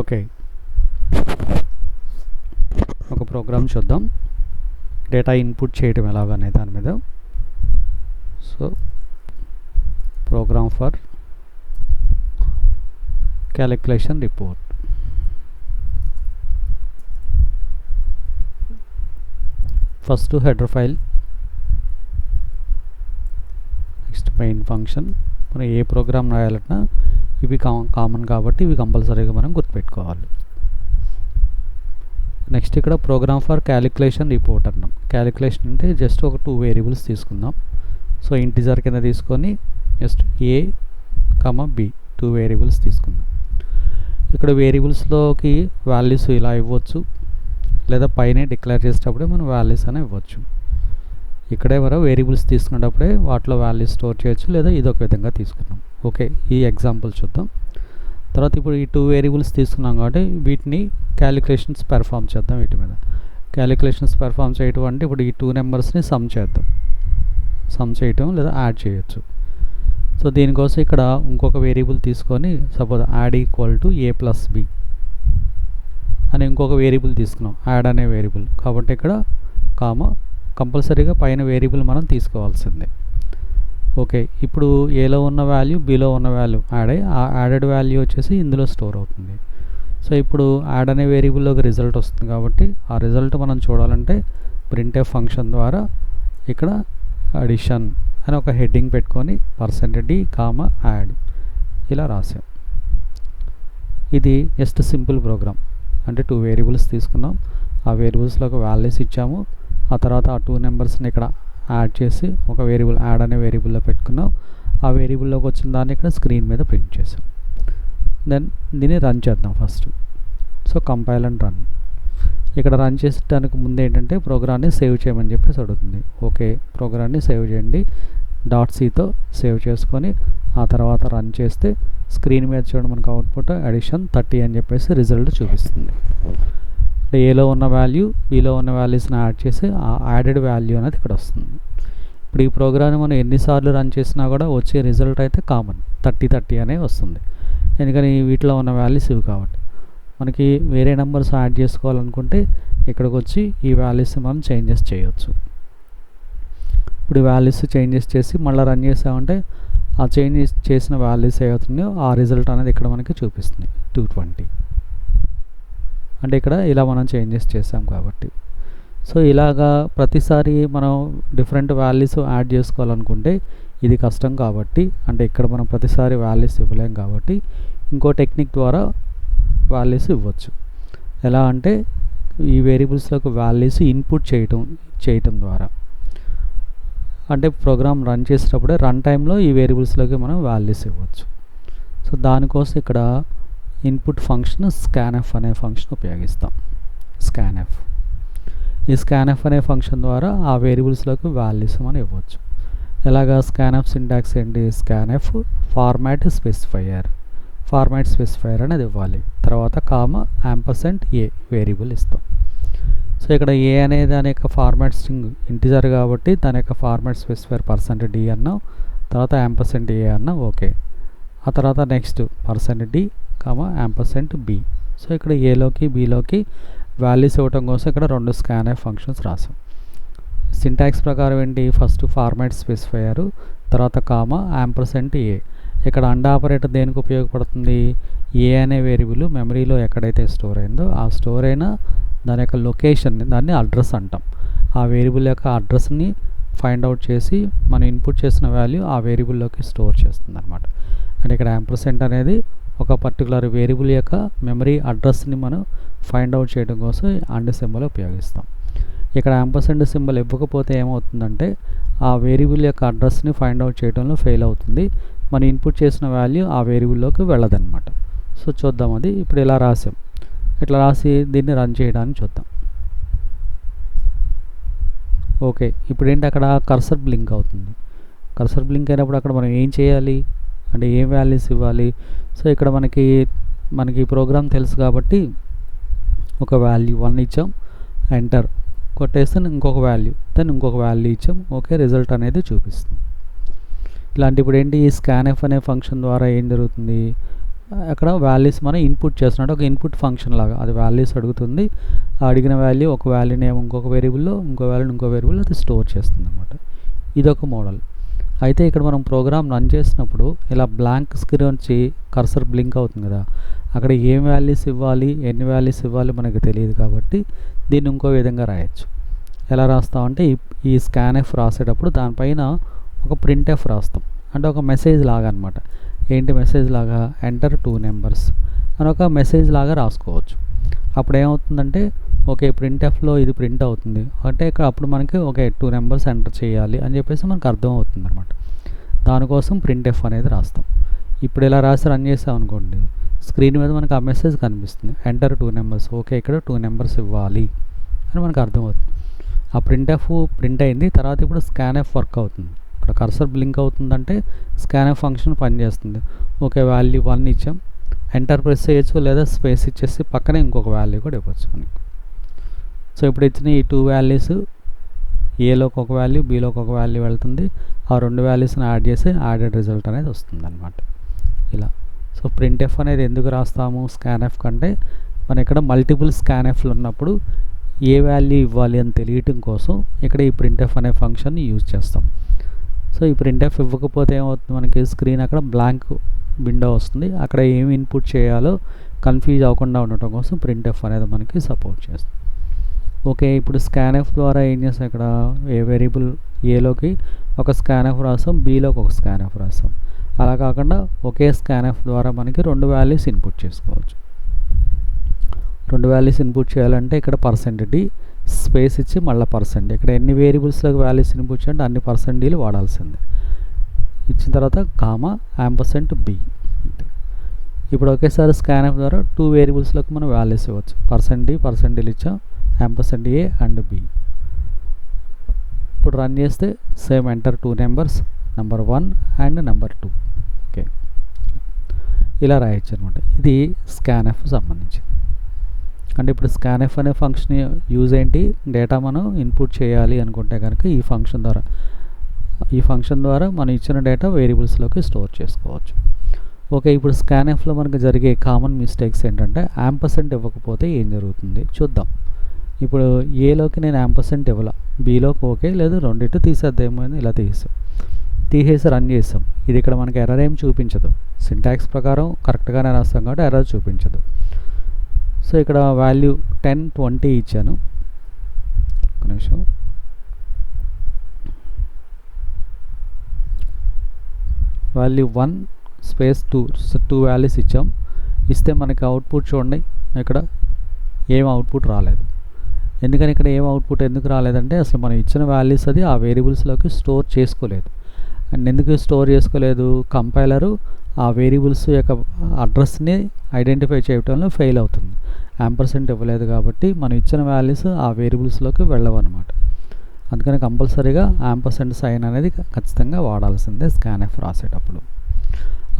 Okay, ఒక programme చూద్దాం, data input చేయటం ఎలాగనే దాని మీద. So program for calculation report. First header file, next main function. మనం ఏ ప్రోగ్రామ్ రాయాలన్నా ఇవి కామన్ కాబట్టి ఇవి కంపల్సరీగా మనం గుర్తుపెట్టుకోవాలి. నెక్స్ట్ ఇక్కడ ప్రోగ్రామ్ ఫర్ క్యాలిక్యులేషన్ రిపోర్ట్ అన్నాం. క్యాలిక్యులేషన్ అంటే జస్ట్ ఒక 2 వేరియబుల్స్ తీసుకుందాం. సో ఇంటిజర్ కింద తీసుకొని జస్ట్ ఏ బి 2 వేరియబుల్స్ తీసుకుందాం. ఇక్కడ వేరియబుల్స్లోకి వాల్యూస్ ఇలా ఇవ్వచ్చు, లేదా పైన డిక్లేర్ చేసేటప్పుడే మనం వాల్యూస్ అని ఇవ్వచ్చు. ఇక్కడే మనం వేరియబుల్స్ తీసుకునేటప్పుడే వాటిలో వాల్యూస్ స్టోర్ చేయొచ్చు, లేదా ఇదొక విధంగా తీసుకున్నాం. ఓకే, ఈ ఎగ్జాంపుల్ చూద్దాం. తర్వాత ఇప్పుడు ఈ 2 వేరియబుల్స్ తీసుకున్నాం కాబట్టి వీటిని క్యాలిక్యులేషన్స్ పెర్ఫామ్ చేద్దాం. వీటి మీద క్యాలిక్యులేషన్స్ పెర్ఫామ్ చేయటం అంటే ఇప్పుడు ఈ 2 నెంబర్స్ని సమ్ చేద్దాం. సమ్ చేయటం లేదా యాడ్ చేయొచ్చు. సో దీనికోసం ఇక్కడ ఇంకొక వేరియబుల్ తీసుకొని suppose add equal to a plus b అని ఇంకొక వేరియబుల్ తీసుకున్నాం, యాడ్ అనే వేరియబుల్. కాబట్టి ఇక్కడ కంపల్సరీగా పైన వేరియబుల్ మనం తీసుకోవాల్సిందే. ఓకే, ఇప్పుడు ఏలో ఉన్న వాల్యూ బిలో ఉన్న వాల్యూ యాడ్ అయ్యి ఆ యాడెడ్ వాల్యూ వచ్చేసి ఇందులో స్టోర్ అవుతుంది. సో ఇప్పుడు యాడ్ అనే వేరియబుల్లోకి రిజల్ట్ వస్తుంది కాబట్టి ఆ రిజల్ట్ మనం చూడాలంటే ప్రింట్ఎఫ్ ఫంక్షన్ ద్వారా ఇక్కడ అడిషన్ అని ఒక హెడ్డింగ్ పెట్టుకొని %d, యాడ్ ఇలా రాసాం. ఇది జస్ట్ సింపుల్ ప్రోగ్రామ్. అంటే 2 వేరియబుల్స్ తీసుకున్నాం, ఆ వేరియబుల్స్లోకి వాల్యూస్ ఇచ్చాము, ఆ తర్వాత ఆ 2 నెంబర్స్ని ఇక్కడ యాడ్ చేసి ఒక వేరియబుల్ యాడ్ అనే వేరియబుల్లో పెట్టుకున్నాం. ఆ వేరియబుల్లోకి వచ్చిన దాన్ని ఇక్కడ స్క్రీన్ మీద ప్రింట్ చేసాం. దెన్ దీన్ని రన్ చేద్దాం first. So compile and run. ఇక్కడ రన్ చేసేటానికి ముందు ఏంటంటే ప్రోగ్రామ్ని సేవ్ చేయమని చెప్పేసి అడుగుతుంది. ఓకే, ప్రోగ్రామ్ని సేవ్ చేయండి, .c సేవ్ చేసుకొని ఆ తర్వాత రన్ చేస్తే స్క్రీన్ మీద చూడండి మనకు అవుట్పుట్ అడిషన్ 30 అని చెప్పేసి రిజల్ట్ చూపిస్తుంది. అంటే ఏలో ఉన్న వాల్యూ బిలో ఉన్న వాల్యూస్ని యాడ్ చేసి ఆ యాడెడ్ వాల్యూ అనేది ఇక్కడ వస్తుంది. ఇప్పుడు ఈ ప్రోగ్రామ్ని మనం ఎన్నిసార్లు రన్ చేసినా కూడా వచ్చే రిజల్ట్ అయితే కామన్ 30 అనే వస్తుంది. ఎందుకని వీటిలో ఉన్న వాల్యూస్ ఇవి కాబట్టి. మనకి వేరే నెంబర్స్ యాడ్ చేసుకోవాలనుకుంటే ఇక్కడికి వచ్చి ఈ వాల్యూస్ మనం చేంజెస్ చేయొచ్చు. ఇప్పుడు వాల్యూస్ చేంజెస్ చేసి మళ్ళీ రన్ చేసామంటే ఆ చేంజెస్ చేసిన వాల్యూస్ ఏవవుతున్నాయో ఆ రిజల్ట్ అనేది ఇక్కడ మనకి చూపిస్తుంది 220. అంటే ఇక్కడ ఇలా మనం చేంజెస్ చేసాం కాబట్టి. సో ఇలాగా ప్రతిసారి మనం డిఫరెంట్ వాల్యూస్ యాడ్ చేసుకోవాలనుకుంటే ఇది కష్టం కాబట్టి, అంటే ఇక్కడ మనం ప్రతిసారి వాల్యూస్ ఇవ్వలేం కాబట్టి ఇంకో టెక్నిక్ ద్వారా వాల్యూస్ ఇవ్వచ్చు. ఎలా అంటే ఈ వేరియబుల్స్లోకి వాల్యూస్ ఇన్పుట్ చేయటం ద్వారా. అంటే ప్రోగ్రామ్ రన్ చేసేటప్పుడే రన్ టైంలో ఈ వేరియబుల్స్లోకి మనం వాల్యూస్ ఇవ్వచ్చు. సో దానికోసం ఇక్కడ ఇన్పుట్ ఫంక్షన్ స్కాన్ఎఫ్ అనే ఫంక్షన్ ఉపయోగిస్తాం. స్కాన్ఎఫ్, ఈ స్కాన్ఎఫ్ అనే ఫంక్షన్ ద్వారా ఆ వేరియబుల్స్లోకి వాల్యూస్ మనం ఇవ్వచ్చు. ఎలాగా స్కాన్ఎఫ్ సింటాక్స్ ఏంటి, స్కాన్ఎఫ్ ఫార్మాట్ స్పెసిఫైయర్ అనేది ఇవ్వాలి. తర్వాత %a వేరియబుల్ ఇస్తాం. సో ఇక్కడ ఏ అనే దాని యొక్క ఫార్మాట్ స్ట్రింగ్ ఇంటిజర్ కాబట్టి దాని యొక్క ఫార్మాట్ స్పెసిఫైయర్ %d అన్నాం, తర్వాత %a అన్నాం. ఓకే, ఆ తర్వాత నెక్స్ట్ %d, %b. సో ఇక్కడ ఏలోకి బిలోకి వాల్యూస్ ఇవ్వటం కోసం ఇక్కడ 2 స్కాన్ఎఫ్ ఫంక్షన్స్ రాసాం. సింటాక్స్ ప్రకారం ఏంటి, ఫస్ట్ ఫార్మాట్ స్పెసిఫైయర్, తర్వాత %a. ఇక్కడ అండ్ ఆపరేటర్ దేనికి ఉపయోగపడుతుంది, ఏ అనే వేరియబుల్ మెమరీలో ఎక్కడైతే స్టోర్ అయిందో ఆ స్టోర్ అయిన దాని యొక్క లొకేషన్ని, దాన్ని అడ్రస్ అంటాం. ఆ వేరియబుల్ యొక్క అడ్రస్ని ఫైండ్ అవుట్ చేసి మనం ఇన్పుట్ చేసిన వాల్యూ ఆ వేరియబుల్లోకి స్టోర్ చేస్తుంది అనమాట. అంటే ఇక్కడ % అనేది ఒక పర్టికులర్ వేరియబుల్ యొక్క మెమరీ అడ్రస్ని మనం ఫైండ్ అవుట్ చేయడం కోసం అండ్ సింబల్ ఉపయోగిస్తాం. ఇక్కడ % సింబల్ ఇవ్వకపోతే ఏమవుతుందంటే ఆ వేరియబుల్ యొక్క అడ్రస్ని ఫైండ్ అవుట్ చేయడంలో ఫెయిల్ అవుతుంది, మనం ఇన్పుట్ చేసిన వాల్యూ ఆ వేరియబుల్లోకి వెళ్ళదన్నమాట. సో చూద్దాం, అది ఇప్పుడు ఇలా రాసాం. ఇట్లా రాసి దీన్ని రన్ చేయడానికి చూద్దాం. ఓకే, ఇప్పుడు ఏంటి అక్కడ కర్సర్ బ్లింక్ అవుతుంది. కర్సర్ బ్లింక్ అయినప్పుడు అక్కడ మనం ఏం చేయాలి అంటే ఏం వాల్యూస్ ఇవ్వాలి. సో ఇక్కడ మనకి ప్రోగ్రామ్ తెలుసు కాబట్టి ఒక వాల్యూ 1 ఇచ్చాం, ఎంటర్ కొట్టేస్తే ఇంకొక వాల్యూ, దెన్ ఇంకొక వాల్యూ ఇచ్చాం. ఓకే, రిజల్ట్ అనేది చూపిస్తుంది. ఇలాంటి ఇప్పుడు ఏంటి, ఈ స్కాన్ఎఫ్ అనే ఫంక్షన్ ద్వారా ఏం జరుగుతుంది, అక్కడ వాల్యూస్ మనం ఇన్పుట్ చేస్తున్నాడు, ఒక ఇన్పుట్ ఫంక్షన్ లాగా అది వాల్యూస్ అడుగుతుంది. అడిగిన వాల్యూ ఒక వాల్యూని ఏమో ఇంకొక వేరియబుల్లో, ఇంకో వాల్యూని ఇంకో వేరియబుల్లో అది స్టోర్ చేస్తుంది అనమాట. ఇదొక మోడల్. అయితే ఇక్కడ మనం ప్రోగ్రామ్ రన్ చేసినప్పుడు ఇలా బ్లాంక్ స్క్రీన్ వచ్చి కర్సర్ బ్లింక్ అవుతుంది కదా, అక్కడ ఏం వాల్యూస్ ఇవ్వాలి, ఎన్ని వాల్యూస్ ఇవ్వాలి మనకు తెలియదు కాబట్టి దీన్ని ఇంకో విధంగా రాయొచ్చు. ఎలా రాస్తామంటే ఈ స్కాన్ఎఫ్ రాసేటప్పుడు దానిపైన ఒక ప్రింట్ఎఫ్ రాస్తాం, అంటే ఒక మెసేజ్ లాగా అనమాట. ఏంటి మెసేజ్ లాగా, ఎంటర్ 2 నెంబర్స్ అని ఒక మెసేజ్ లాగా రాసుకోవచ్చు. అప్పుడు ఏమవుతుందంటే ఓకే ప్రింట్ఎఫ్లో ఇది ప్రింట్ అవుతుంది అంటే ఇక్కడ అప్పుడు మనకి ఓకే 2 నెంబర్స్ ఎంటర్ చేయాలి అని చెప్పేసి మనకు అర్థం అవుతుంది అనమాట. దానికోసం ప్రింట్ఎఫ్ అనేది రాస్తాం. ఇప్పుడు ఇలా రాసి రన్ చేసాం అనుకోండి, స్క్రీన్ మీద మనకు ఆ మెసేజ్ కనిపిస్తుంది, ఎంటర్ 2 నెంబర్స్. ఓకే ఇక్కడ 2 నెంబర్స్ ఇవ్వాలి అని మనకు అర్థమవుతుంది. ఆ ప్రింట్ఎఫ్ ప్రింట్ అయింది. తర్వాత ఇప్పుడు స్కాన్ఎఫ్ వర్క్ అవుతుంది. ఇక్కడ కర్సర్ బ్లింక్ అవుతుందంటే స్కాన్ఎఫ్ ఫంక్షన్ పనిచేస్తుంది. ఓకే వాల్యూ 1 ఇచ్చాం, ఎంటర్ ప్రెస్ చేయొచ్చు లేదా స్పేస్ ఇచ్చేసి పక్కనే ఇంకొక వాల్యూ కూడా ఇవ్వచ్చు మనకి. సో ఇప్పుడు ఇచ్చిన ఈ 2 వాల్యూస్ ఏలోకి ఒక వాల్యూ, బీలోకి ఒక వాల్యూ వెళ్తుంది. ఆ 2 వాల్యూస్ని యాడ్ చేసి యాడెడ్ రిజల్ట్ అనేది వస్తుంది అనమాట. ఇలా సో ప్రింట్ఎఫ్ అనేది ఎందుకు రాస్తాము స్కాన్ఎఫ్ కంటే, మన ఇక్కడ మల్టిపుల్ స్కాన్ఎఫ్లు ఉన్నప్పుడు ఏ వాల్యూ ఇవ్వాలి అని తెలియటం కోసం ఇక్కడ ఈ ప్రింట్ఎఫ్ అనే ఫంక్షన్ని యూజ్ చేస్తాం. సో ఈ ప్రింట్ఎఫ్ ఇవ్వకపోతే ఏమవుతుంది, మనకి స్క్రీన్ అక్కడ బ్లాంక్ విండో వస్తుంది. అక్కడ ఏమి ఇన్పుట్ చేయాలో కన్ఫ్యూజ్ అవ్వకుండా ఉండటం కోసం ప్రింట్ఎఫ్ అనేది మనకి సపోర్ట్ చేస్తుంది. ఓకే ఇప్పుడు స్కాన్ఎఫ్ ద్వారా ఏం చేస్తాం, ఇక్కడ ఏ వేరియబుల్ ఏలోకి ఒక స్కాన్ఎఫ్ రాస్తాం, బీలోకి ఒక స్కాన్ఎఫ్ రాస్తాం. అలా కాకుండా ఒకే స్కాన్ఎఫ్ ద్వారా మనకి 2 వాల్యూస్ ఇన్పుట్ చేసుకోవచ్చు. 2 వాల్యూస్ ఇన్పుట్ చేయాలంటే ఇక్కడ %d స్పేస్ ఇచ్చి మళ్ళీ %. ఇక్కడ ఎన్ని వేరియబుల్స్లోకి వాల్యూస్ ఇన్పుట్ చేయాలంటే అన్ని %dలు వాడాల్సిందే. ఇచ్చిన తర్వాత కామా %b. ఇప్పుడు ఒకేసారి స్కాన్ఎఫ్ ద్వారా 2 వేరియబుల్స్లోకి మనం వాల్యూస్ ఇవ్వచ్చు. %d %dలు ఇచ్చాం, %a అండ్ b. ఇప్పుడు రన్ చేస్తే same enter 2 numbers, number 1 and number 2. Okay ఇలా రాయొచ్చు అనమాట. ఇది స్కాన్ఎఫ్ సంబంధించి. అంటే ఇప్పుడు స్కాన్ఎఫ్ అనే ఫంక్షన్ యూజ్ ఏంటి, డేటా మనం ఇన్పుట్ చేయాలి అనుకుంటే కనుక ఈ ఫంక్షన్ ద్వారా మనం ఇచ్చిన డేటా వేరియబుల్స్లోకి స్టోర్ చేసుకోవచ్చు. ఓకే ఇప్పుడు స్కాన్ఎఫ్లో మనకు జరిగే కామన్ మిస్టేక్స్ ఏంటంటే యాంపర్సెంట్ ఇవ్వకపోతే ఏం జరుగుతుంది చూద్దాం. ఇప్పుడు ఏలోకి నేను యాంపర్సెంట్ ఇవ్వాల, బీలోకి ఓకే లేదు రెండింటి తీసేద్దామో ఇలా తీసేసి రన్ చేస్తాం. ఇది ఇక్కడ మనకి ఎర్రర్ ఏం చూపించదు, సింటాక్స్ ప్రకారం కరెక్ట్గానే రాస్తాం కాబట్టి ఎర్రర్ చూపించదు. సో ఇక్కడ వాల్యూ 10 20 ఇచ్చాను, ఒక నిమిషం. వాల్యూ 1 స్పేస్ 2 వాల్యూస్ ఇచ్చాం. ఇస్తే మనకి అవుట్పుట్ చూడండి, ఇక్కడ ఏం అవుట్పుట్ రాలేదు. ఎందుకని ఇక్కడ ఏం అవుట్పుట్ ఎందుకు రాలేదంటే అసలు మనం ఇచ్చిన వాల్యూస్ అది ఆ వేరియబుల్స్లోకి స్టోర్ చేసుకోలేదు. అండ్ ఎందుకు స్టోర్ చేసుకోలేదు, కంపైలరు ఆ వేరియబుల్స్ యొక్క అడ్రస్ని ఐడెంటిఫై చేయడంలో ఫెయిల్ అవుతుంది. యాంపర్సెంట్ ఇవ్వలేదు కాబట్టి మనం ఇచ్చిన వాల్యూస్ ఆ వేరియబుల్స్లోకి వెళ్ళవన్నమాట. అందుకని కంపల్సరీగా యాంపర్సెంట్ సైన్ అనేది ఖచ్చితంగా వాడాల్సిందే స్కాన్ఎఫ్ రాసేటప్పుడు.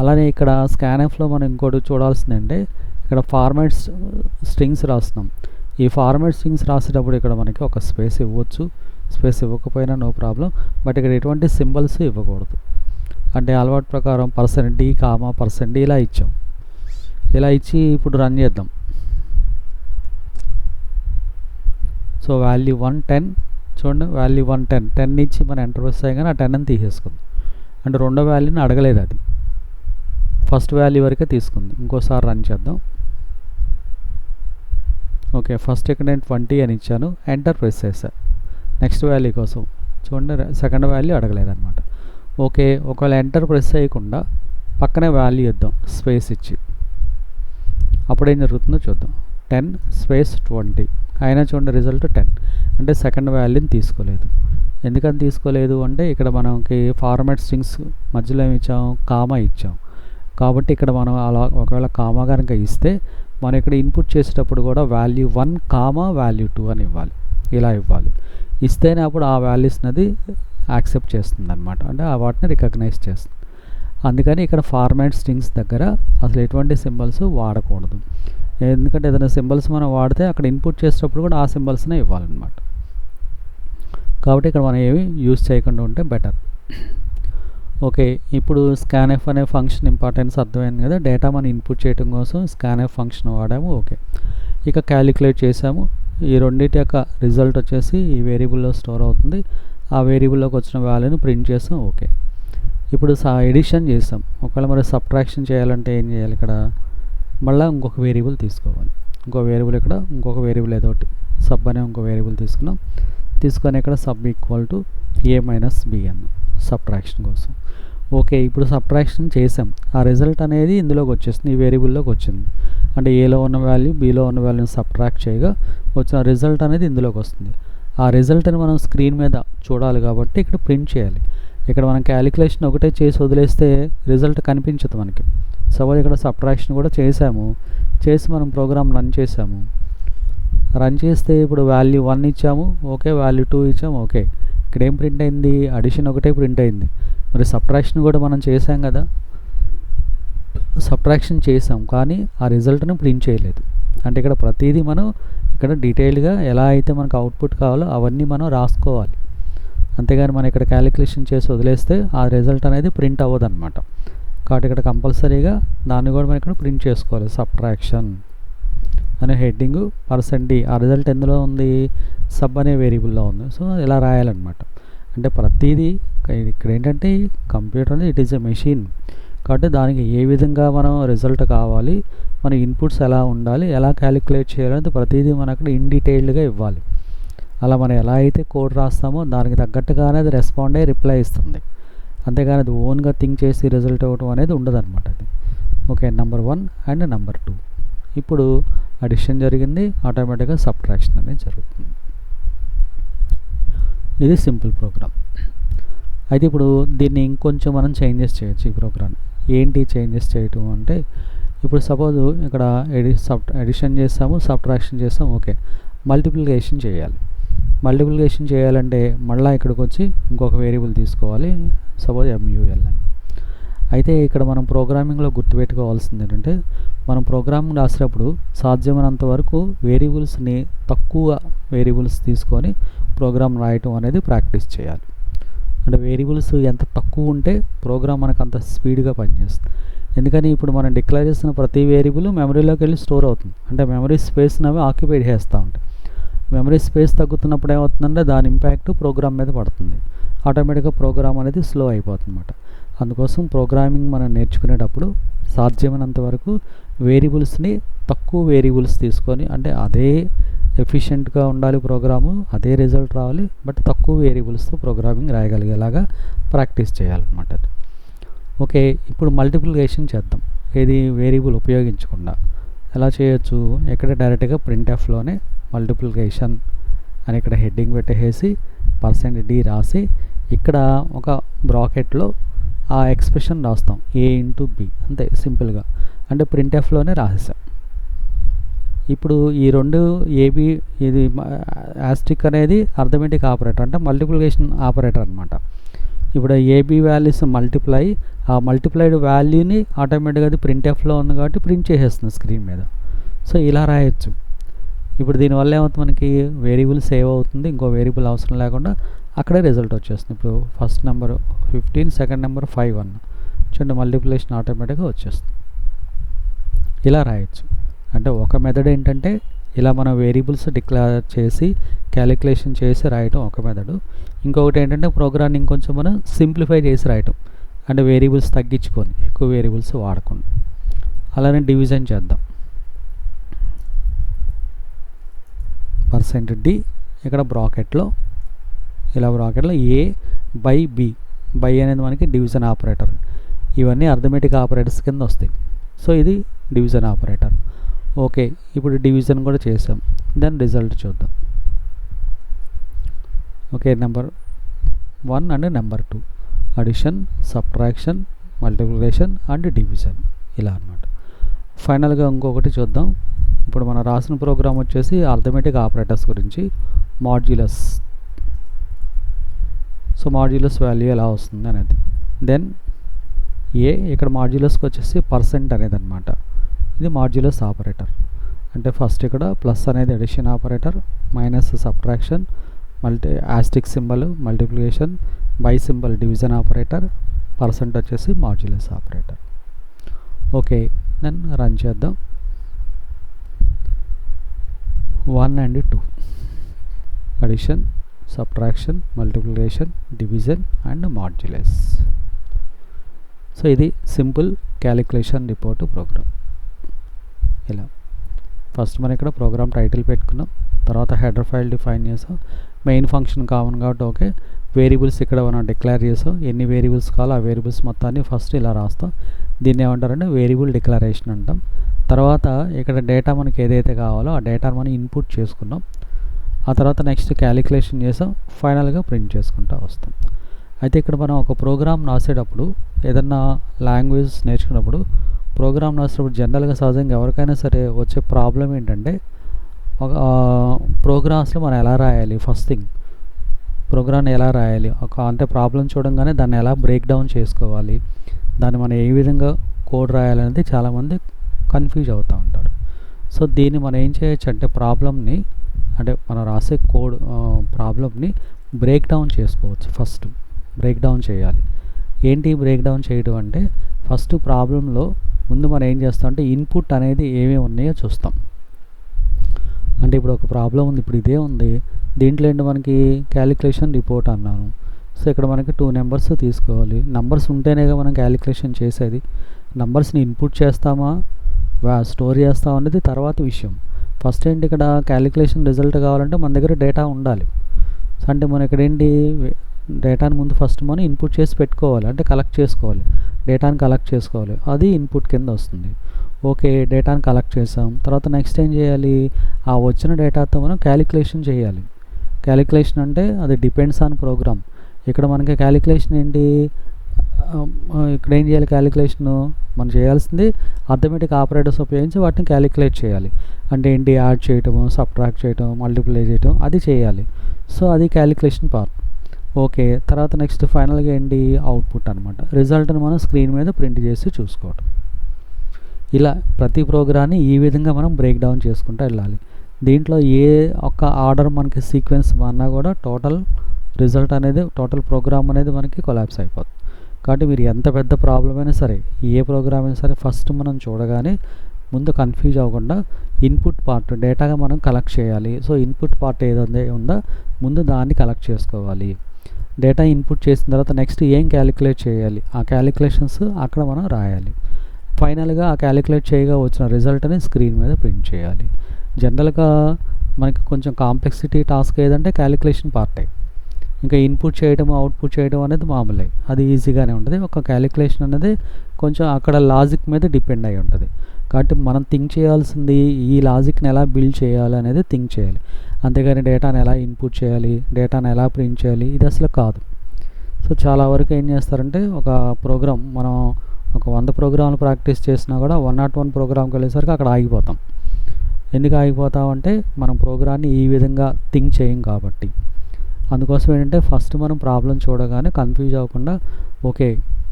అలానే ఇక్కడ స్కాన్ఎఫ్లో మనం ఇంకోటి చూడాల్సిందంటే ఇక్కడ ఫార్మాట్ స్ట్రింగ్స్ రాస్తున్నాం. ఈ ఫార్మాట్ స్ట్రింగ్స్ రాసేటప్పుడు ఇక్కడ మనకి ఒక స్పేస్ ఇవ్వచ్చు, స్పేస్ ఇవ్వకపోయినా నో ప్రాబ్లం. బట్ ఇక్కడ ఎటువంటి సింబల్స్ ఇవ్వకూడదు. అంటే అలవాటు ప్రకారం %d కామా %d ఇలా ఇచ్చాం. ఇలా ఇచ్చి ఇప్పుడు రన్ చేద్దాం. సో వాల్యూ 1 10 చూడండి, వాల్యూ 1 10 ఇచ్చి మనం ఎంటర్ ప్రెస్ చేయగానే ఆ 10 అని తీసేసుకుంది. అంటే రెండో వాల్యూని అడగలేదు, అది ఫస్ట్ వాల్యూ వరకే తీసుకుంది. ఇంకోసారి రన్ చేద్దాం. ఓకే ఫస్ట్ ఇక్కడ నేను 20 అని ఇచ్చాను, ఎంటర్ ప్రెస్ చేసా నెక్స్ట్ వాల్యూ కోసం. చూడండి సెకండ్ వాల్యూ అడగలేదన్నమాట. ఓకే ఒకవేళ ఎంటర్ ప్రెస్ చేయకుండా పక్కనే వాల్యూ ఇద్దాం స్పేస్ ఇచ్చి, అప్పుడు ఏం జరుగుతుందో చూద్దాం. 10 స్పేస్ 20 అయినా చూడండి రిజల్ట్ 10. అంటే సెకండ్ వాల్యూని తీసుకోలేదు. ఎందుకని తీసుకోలేదు అంటే ఇక్కడ మనకి ఫార్మాట్ స్ట్రింగ్స్ మధ్యలో ఏమి ఇచ్చాం, కామా ఇచ్చాం. కాబట్టి ఇక్కడ మనం అలా ఒకవేళ కామా కనుక ఇస్తే మనం ఇక్కడ ఇన్పుట్ చేసేటప్పుడు కూడా వాల్యూ 1 కామా వాల్యూ 2 అని ఇవ్వాలి, ఇలా ఇవ్వాలి. ఇస్తేనే అప్పుడు ఆ వాల్యూస్ని అది యాక్సెప్ట్ చేస్తుంది అనమాట, అంటే ఆ వాటిని రికగ్నైజ్ చేస్తుంది. అందుకని ఇక్కడ ఫార్మాట్ స్ట్రింగ్స్ దగ్గర అసలు ఎటువంటి సింబల్స్ వాడకూడదు. ఎందుకంటే ఏదైనా సింబల్స్ మనం వాడితే అక్కడ ఇన్పుట్ చేసేటప్పుడు కూడా ఆ సింబల్స్నే ఇవ్వాలన్నమాట. కాబట్టి ఇక్కడ మనం ఏవి యూజ్ చేయకుండా ఉంటే బెటర్. ఓకే, ఇప్పుడు స్కాన్ఎఫ్ అనే ఫంక్షన్ ఇంపార్టెన్స్ అర్థమైంది కదా. డేటా మనం ఇన్పుట్ చేయడం కోసం స్కాన్ఎఫ్ ఫంక్షన్ వాడాము. ఓకే, ఇక క్యాలిక్యులేట్ చేసాము. ఈ రెండింటి యొక్క రిజల్ట్ వచ్చేసి ఈ వేరియబుల్లో స్టోర్ అవుతుంది. ఆ వేరియబుల్లోకి వచ్చిన వాల్యూని ప్రింట్ చేసాం. ఓకే, ఇప్పుడు ఎడిషన్ చేసాం. ఒకవేళ మరి సబ్ట్రాక్షన్ చేయాలంటే ఏం చేయాలి? ఇక్కడ మళ్ళీ ఇంకొక వేరియబుల్ తీసుకోవాలి. ఇంకో వేరియబుల్ ఇక్కడ ఇంకొక వేరియబుల్ ఏదో ఒకటి సబ్ అనే ఇంకో వేరియబుల్ తీసుకున్నాం. తీసుకొని ఇక్కడ sub equal to a minus b అన్న సబ్ట్రాక్షన్ కోసం. ఓకే, ఇప్పుడు సబ్ట్రాక్షన్ చేసాం. ఆ రిజల్ట్ అనేది ఇందులోకి వచ్చేసింది, ఈ వేరియబుల్లోకి వచ్చింది. అంటే ఏలో ఉన్న వాల్యూ బీలో ఉన్న వాల్యూని సబ్ట్రాక్ట్ చేయగా వచ్చిన రిజల్ట్ అనేది ఇందులోకి వస్తుంది. ఆ రిజల్ట్ని మనం స్క్రీన్ మీద చూడాలి కాబట్టి ఇక్కడ ప్రింట్ చేయాలి. ఇక్కడ మనం క్యాలిక్యులేషన్ ఒకటే చేసి వదిలేస్తే రిజల్ట్ కనిపించదు మనకి. సపోజ్ ఇక్కడ సబ్ట్రాక్షన్ కూడా చేసాము, చేసి మనం ప్రోగ్రామ్ రన్ చేసాము. రన్ చేస్తే ఇప్పుడు వాల్యూ 1 ఇచ్చాము, ఓకే, వాల్యూ 2 ఇచ్చాము. ఓకే, ఇక్కడ ఏం ప్రింట్ అయింది? అడిషన్ ఒకటే ప్రింట్ అయింది. మరి సబ్ట్రాక్షన్ కూడా మనం చేసాం కదా, సబ్ట్రాక్షన్ చేసాం కానీ ఆ రిజల్ట్ని ప్రింట్ చేయలేదు. అంటే ఇక్కడ ప్రతిదీ మనం ఇక్కడ డీటెయిల్గా ఎలా అయితే మనకు అవుట్పుట్ కావాలో అవన్నీ మనం రాసుకోవాలి. అంతేగాని మనం ఇక్కడ క్యాలిక్యులేషన్ చేసి వదిలేస్తే ఆ రిజల్ట్ అనేది ప్రింట్ అవ్వదు అనమాట. కాబట్టి ఇక్కడ కంపల్సరీగా దాన్ని కూడా మనం ఇక్కడ ప్రింట్ చేసుకోవాలి. సబ్ట్రాక్షన్ అనే హెడ్డింగ్ %d, ఆ రిజల్ట్ ఎందులో ఉంది? సబ్ అనే వేరియబుల్లో ఉంది. సో ఇలా రాయాలన్నమాట. అంటే ప్రతిదీ ఇక్కడ ఏంటంటే కంప్యూటర్ అనేది ఇట్ ఈస్ ఎ మెషిన్ కాబట్టి దానికి ఏ విధంగా మనం రిజల్ట్ కావాలి, మన ఇన్పుట్స్ ఎలా ఉండాలి, ఎలా క్యాలిక్యులేట్ చేయాలంటే ప్రతిదీ మనం అక్కడ ఇన్ డీటెయిల్డ్గా ఇవ్వాలి. అలా మనం ఎలా అయితే కోడ్ రాస్తామో దానికి తగ్గట్టుగానే అది రెస్పాండ్ అయ్యి రిప్లై ఇస్తుంది. అంతేగాని అది ఓన్గా థింక్ చేసి రిజల్ట్ ఇవ్వడం అనేది ఉండదన్నమాట అది. Okay, number 1 and number 2. ఇప్పుడు అడిషన్ జరిగింది, ఆటోమేటిక్గా సబ్ట్రాక్షన్ అనేది జరుగుతుంది. ఇది సింపుల్ ప్రోగ్రామ్. అయితే ఇప్పుడు దీన్ని ఇంకొంచెం మనం చేంజెస్ చేయొచ్చు. ఈ ప్రోగ్రామ్ ఏంటి చేంజెస్ చేయటం అంటే, ఇప్పుడు సపోజ్ ఇక్కడ ఎడిషన్ చేస్తాము, సబ్ట్రాక్షన్ చేస్తాము. ఓకే, మల్టిప్లికేషన్ చేయాలి. మల్టిప్లికేషన్ చేయాలంటే మళ్ళీ ఇక్కడికి వచ్చి ఇంకొక వేరియబుల్ తీసుకోవాలి, సపోజ్ MUL అని. అయితే ఇక్కడ మనం ప్రోగ్రామింగ్లో గుర్తుపెట్టుకోవాల్సింది ఏంటంటే, మనం ప్రోగ్రామింగ్ రాసేటప్పుడు సాధ్యమైనంత వరకు వేరియబుల్స్ని తక్కువ వేరియబుల్స్ తీసుకొని ప్రోగ్రామ్ రాయటం అనేది ప్రాక్టీస్ చేయాలి. అంటే వేరియబుల్స్ ఎంత తక్కువ ఉంటే ప్రోగ్రామ్ మనకు అంత స్పీడ్గా పనిచేస్తుంది. ఎందుకని ఇప్పుడు మనం డిక్లేర్ చేస్తున్న ప్రతి వేరియబుల్ మెమరీలోకి వెళ్ళి స్టోర్ అవుతుంది. అంటే మెమరీ స్పేస్ని అవి ఆక్యుపై చేస్తూ ఉంటాయి. మెమరీ స్పేస్ తగ్గుతున్నప్పుడు ఏమవుతుందంటే దాని ఇంపాక్ట్ ప్రోగ్రామ్ మీద పడుతుంది. ఆటోమేటిక్గా ప్రోగ్రామ్ అనేది స్లో అయిపోతుంది అన్నమాట. అందుకోసం ప్రోగ్రామింగ్ మనం నేర్చుకునేటప్పుడు సాధ్యమైనంత వరకు వేరియబుల్స్ని తక్కువ వేరియబుల్స్ తీసుకొని, అంటే అదే ఎఫిషియెంట్గా ఉండాలి ప్రోగ్రాము, అదే రిజల్ట్ రావాలి, బట్ తక్కువ వేరియబుల్స్తో ప్రోగ్రామింగ్ రాయగలిగేలాగా ప్రాక్టీస్ చేయాలన్నమాట. ఓకే, ఇప్పుడు మల్టిప్లికేషన్ చేద్దాం. ఏది వేరియబుల్ ఉపయోగించకుండా ఎలా చేయొచ్చు? ఇక్కడ డైరెక్ట్గా printfలోనే మల్టిప్లికేషన్ అని ఇక్కడ హెడ్డింగ్ పెట్టేసి %d రాసి ఇక్కడ ఒక బ్రాకెట్లో ఆ ఎక్స్ప్రెషన్ రాస్తాం a/b, అంతే సింపుల్గా. అంటే printfలోనే రాసేసాం. ఇప్పుడు ఈ రెండు ఏబి, ఇది యాస్టిక్ అనేది అర్థమెటిక్ ఆపరేటర్, అంటే మల్టిప్లికేషన్ ఆపరేటర్ అనమాట. ఇప్పుడు ఏబి వాల్యూస్ మల్టిప్లై, ఆ మల్టిప్లైడ్ వాల్యూని ఆటోమేటిక్గా అది printfలో ఉంది కాబట్టి ప్రింట్ చేసేస్తుంది స్క్రీన్ మీద. సో ఇలా రాయొచ్చు. ఇప్పుడు దీనివల్ల ఏమవుతుంది, మనకి వేరియబుల్ సేవ్ అవుతుంది, ఇంకో వేరియబుల్ అవసరం లేకుండా అక్కడే రిజల్ట్ వచ్చేస్తుంది. ఇప్పుడు ఫస్ట్ నెంబర్ 15, సెకండ్ నెంబర్ 5 అన్న చూడండి, మల్టిప్లికేషన్ ఆటోమేటిక్గా వచ్చేస్తుంది. ఇలా రాయొచ్చు. అంటే ఒక మెథడ్ ఏంటంటే ఇలా మనం వేరియబుల్స్ డిక్లేర్ చేసి క్యాలిక్యులేషన్ చేసి రాయటం ఒక మెథడు. ఇంకొకటి ఏంటంటే ప్రోగ్రామింగ్ ఇంకొంచెం మనం సింప్లిఫై చేసి రాయటం, అంటే వేరియబుల్స్ తగ్గించుకొని ఎక్కువ వేరియబుల్స్ వాడకుండా. అలానే డివిజన్ చేద్దాం. %d ఇక్కడ బ్రాకెట్లో, ఇలా బ్రాకెట్లో a/b, బై అనేది మనకి డివిజన్ ఆపరేటర్. ఇవన్నీ అర్థమెటిక్ ఆపరేటర్స్ కింద వస్తాయి. సో ఇది డివిజన్ ఆపరేటర్. ఓకే, ఇప్పుడు డివిజన్ కూడా చేసాం. దాని రిజల్ట్ చూద్దాం. Okay, number 1 and number 2 addition, subtraction, multiplication and division, ఇలా అన్నమాట. ఫైనల్గా ఇంకొకటి చూద్దాం. ఇప్పుడు మనం రాసిన ప్రోగ్రామ్ వచ్చేసి అర్థమెటిక్ ఆపరేటర్స్ గురించి, మాడ్యులస్. సో మాడ్యులస్ వాల్యూ ఎలా వస్తుంది అనేది. దెన్ ఇక్కడ మాడ్యులస్కి వచ్చేసి % అనేది అనమాట. ఇది మాడ్యులస్ ఆపరేటర్. అంటే ఫస్ట్ ఇక్కడ ప్లస్ అనేది addition operator, minus subtraction, asterisk symbol multiplication, by symbol division operator, percent వచ్చేసి modulus operator. Okay, then run చేద్దాం. 1 and 2 addition, subtraction, multiplication, division and modulus. So ఇది సింపుల్ క్యాలిక్యులేషన్ రిపోర్ట్ ప్రోగ్రామ్. ఇలా first మనం ఇక్కడ program title పెట్టుకున్నాం, తర్వాత header file define చేసాం, main function common కాబట్టి ఓకే, వేరియబుల్స్ ఇక్కడ మనం డిక్లేర్ చేసాం, ఎన్ని వేరియబుల్స్ కావాలో ఆ వేరియబుల్స్ మొత్తాన్ని ఫస్ట్ ఇలా రాస్తాం. దీన్ని ఏమంటారంటే వేరియబుల్ డిక్లరేషన్ అంటాం. తర్వాత ఇక్కడ డేటా మనకి ఏదైతే కావాలో ఆ డేటాను మనం ఇన్పుట్ చేసుకున్నాం. ఆ తర్వాత నెక్స్ట్ క్యాలిక్యులేషన్ చేసాం, ఫైనల్గా ప్రింట్ చేసుకుంటూ వస్తాం. అయితే ఇక్కడ మనం ఒక ప్రోగ్రామ్ రాసేటప్పుడు, ఏదన్నా లాంగ్వేజ్ నేర్చుకున్నప్పుడు ప్రోగ్రామ్ రాసేటప్పుడు జనరల్గా సహజంగా ఎవరికైనా సరే వచ్చే ప్రాబ్లం ఏంటంటే, ఒక ప్రోగ్రామ్స్లో మనం ఎలా రాయాలి, ఫస్ట్ థింగ్ ప్రోగ్రామ్ని ఎలా రాయాలి, అంటే ప్రాబ్లం చూడంగానే దాన్ని ఎలా బ్రేక్ డౌన్ చేసుకోవాలి, దాన్ని మనం ఏ విధంగా కోడ్ రాయాలనేది చాలామంది కన్ఫ్యూజ్ అవుతూ ఉంటారు. సో దీన్ని మనం ఏం చేయొచ్చు అంటే ప్రాబ్లమ్ని, అంటే మనం రాసే కోడ్ ప్రాబ్లమ్ని బ్రేక్ డౌన్ చేసుకోవచ్చు. ఫస్ట్ బ్రేక్ డౌన్ చేయాలి. ఏంటి బ్రేక్ డౌన్ చేయడం అంటే, ఫస్ట్ ప్రాబ్లంలో ముందు మనం ఏం చేస్తాం అంటే ఇన్పుట్ అనేది ఏమేమి ఉన్నాయో చూస్తాం. అంటే ఇప్పుడు ఒక ప్రాబ్లం ఉంది, ఇప్పుడు ఇదే ఉంది, దీంట్లో ఏంటి మనకి క్యాలిక్యులేషన్ రిపోర్ట్ అన్నాను. సో ఇక్కడ మనకి 2 నెంబర్స్ తీసుకోవాలి. నెంబర్స్ ఉంటేనేగా మనం క్యాలిక్యులేషన్ చేసేది. నెంబర్స్ని ఇన్పుట్ చేస్తామా స్టోర్ చేస్తామా అనేది తర్వాత విషయం. ఫస్ట్ ఏంటి, ఇక్కడ క్యాలిక్యులేషన్ రిజల్ట్ కావాలంటే మన దగ్గర డేటా ఉండాలి. సో అంటే మనం ఇక్కడ ఏంటి, డేటాని ముందు ఫస్ట్ మనం ఇన్పుట్ చేసి పెట్టుకోవాలి, అంటే కలెక్ట్ చేసుకోవాలి, డేటాని కలెక్ట్ చేసుకోవాలి, అది ఇన్పుట్ కింద వస్తుంది. ఓకే, డేటాని కలెక్ట్ చేసాం, తర్వాత నెక్స్ట్ ఏం చేయాలి, ఆ వచ్చిన డేటాతో మనం క్యాలిక్యులేషన్ చేయాలి. క్యాలిక్యులేషన్ అంటే అది డిపెండ్స్ ఆన్ ప్రోగ్రామ్. ఇక్కడ మనకి క్యాలిక్యులేషన్ ఏంటి, ఇక్కడ ఏం చేయాలి, క్యాలిక్యులేషను మనం చేయాల్సింది అర్థమెటిక్ ఆపరేటర్స్ ఉపయోగించి వాటిని క్యాలిక్యులేట్ చేయాలి. అంటే ఏంటి, యాడ్ చేయటము, సబ్ట్రాక్ట్ చేయటం, మల్టిప్లై చేయటం, అది చేయాలి. సో అది క్యాలిక్యులేషన్ పార్ట్. ఓకే, తర్వాత నెక్స్ట్ ఫైనల్గా ఏంటి, అవుట్పుట్ అనమాట. రిజల్ట్ని మనం స్క్రీన్ మీద ప్రింట్ చేసి చూసుకోవటం. ఇలా ప్రతి ప్రోగ్రామ్ని ఈ విధంగా మనం బ్రేక్ డౌన్ చేసుకుంటూ వెళ్ళాలి. దీంట్లో ఏ ఒక్క ఆర్డర్ మనకి సీక్వెన్స్ అన్నా కూడా టోటల్ రిజల్ట్ అనేది, టోటల్ ప్రోగ్రామ్ అనేది మనకి కొలాప్స్ అయిపోతుంది. కాబట్టి మీరు ఎంత పెద్ద ప్రాబ్లం అయినా సరే, ఏ ప్రోగ్రామ్ అయినా సరే, ఫస్ట్ మనం చూడగానే ముందు కన్ఫ్యూజ్ అవ్వకుండా ఇన్పుట్ పార్ట్ డేటాగా మనం కలెక్ట్ చేయాలి. సో ఇన్పుట్ పార్ట్ ఏదైతే ఉందో ముందు దాన్ని కలెక్ట్ చేసుకోవాలి. డేటా ఇన్పుట్ చేసిన తర్వాత నెక్స్ట్ ఏం క్యాలిక్యులేట్ చేయాలి, ఆ క్యాలిక్యులేషన్స్ అక్కడ మనం రాయాలి. ఫైనల్గా ఆ క్యాలిక్యులేట్ చేయగా వచ్చిన రిజల్ట్ని స్క్రీన్ మీద ప్రింట్ చేయాలి. జనరల్గా మనకి కొంచెం కాంప్లెక్సిటీ టాస్క్ ఏదంటే క్యాలిక్యులేషన్ పార్టే. ఇంకా ఇన్పుట్ చేయడం, అవుట్పుట్ చేయడం అనేది మామూలే, అది ఈజీగానే ఉంటుంది. ఒక క్యాలిక్యులేషన్ అనేది కొంచెం అక్కడ లాజిక్ మీద డిపెండ్ అయి ఉంటుంది. కాబట్టి మనం థింక్ చేయాల్సింది ఈ లాజిక్ని ఎలా బిల్డ్ చేయాలి అనేది థింక్ చేయాలి. అంతేగాని డేటాను ఎలా ఇన్పుట్ చేయాలి, డేటాను ఎలా ప్రింట్ చేయాలి, ఇది అసలు కాదు. సో చాలా వరకు ఏం చేస్తారంటే, ఒక ప్రోగ్రామ్ మనం ఒక 100 ప్రోగ్రాంలు ప్రాక్టీస్ చేసినా కూడా 101 ప్రోగ్రామ్కి వెళ్ళేసరికి అక్కడ ఆగిపోతాం. ఎందుకు ఆగిపోతామంటే మనం ప్రోగ్రామ్ని ఈ విధంగా థింక్ చేయం కాబట్టి. అందుకోసం ఏంటంటే ఫస్ట్ మనం ప్రాబ్లం చూడగానే కన్ఫ్యూజ్ అవ్వకుండా, ఓకే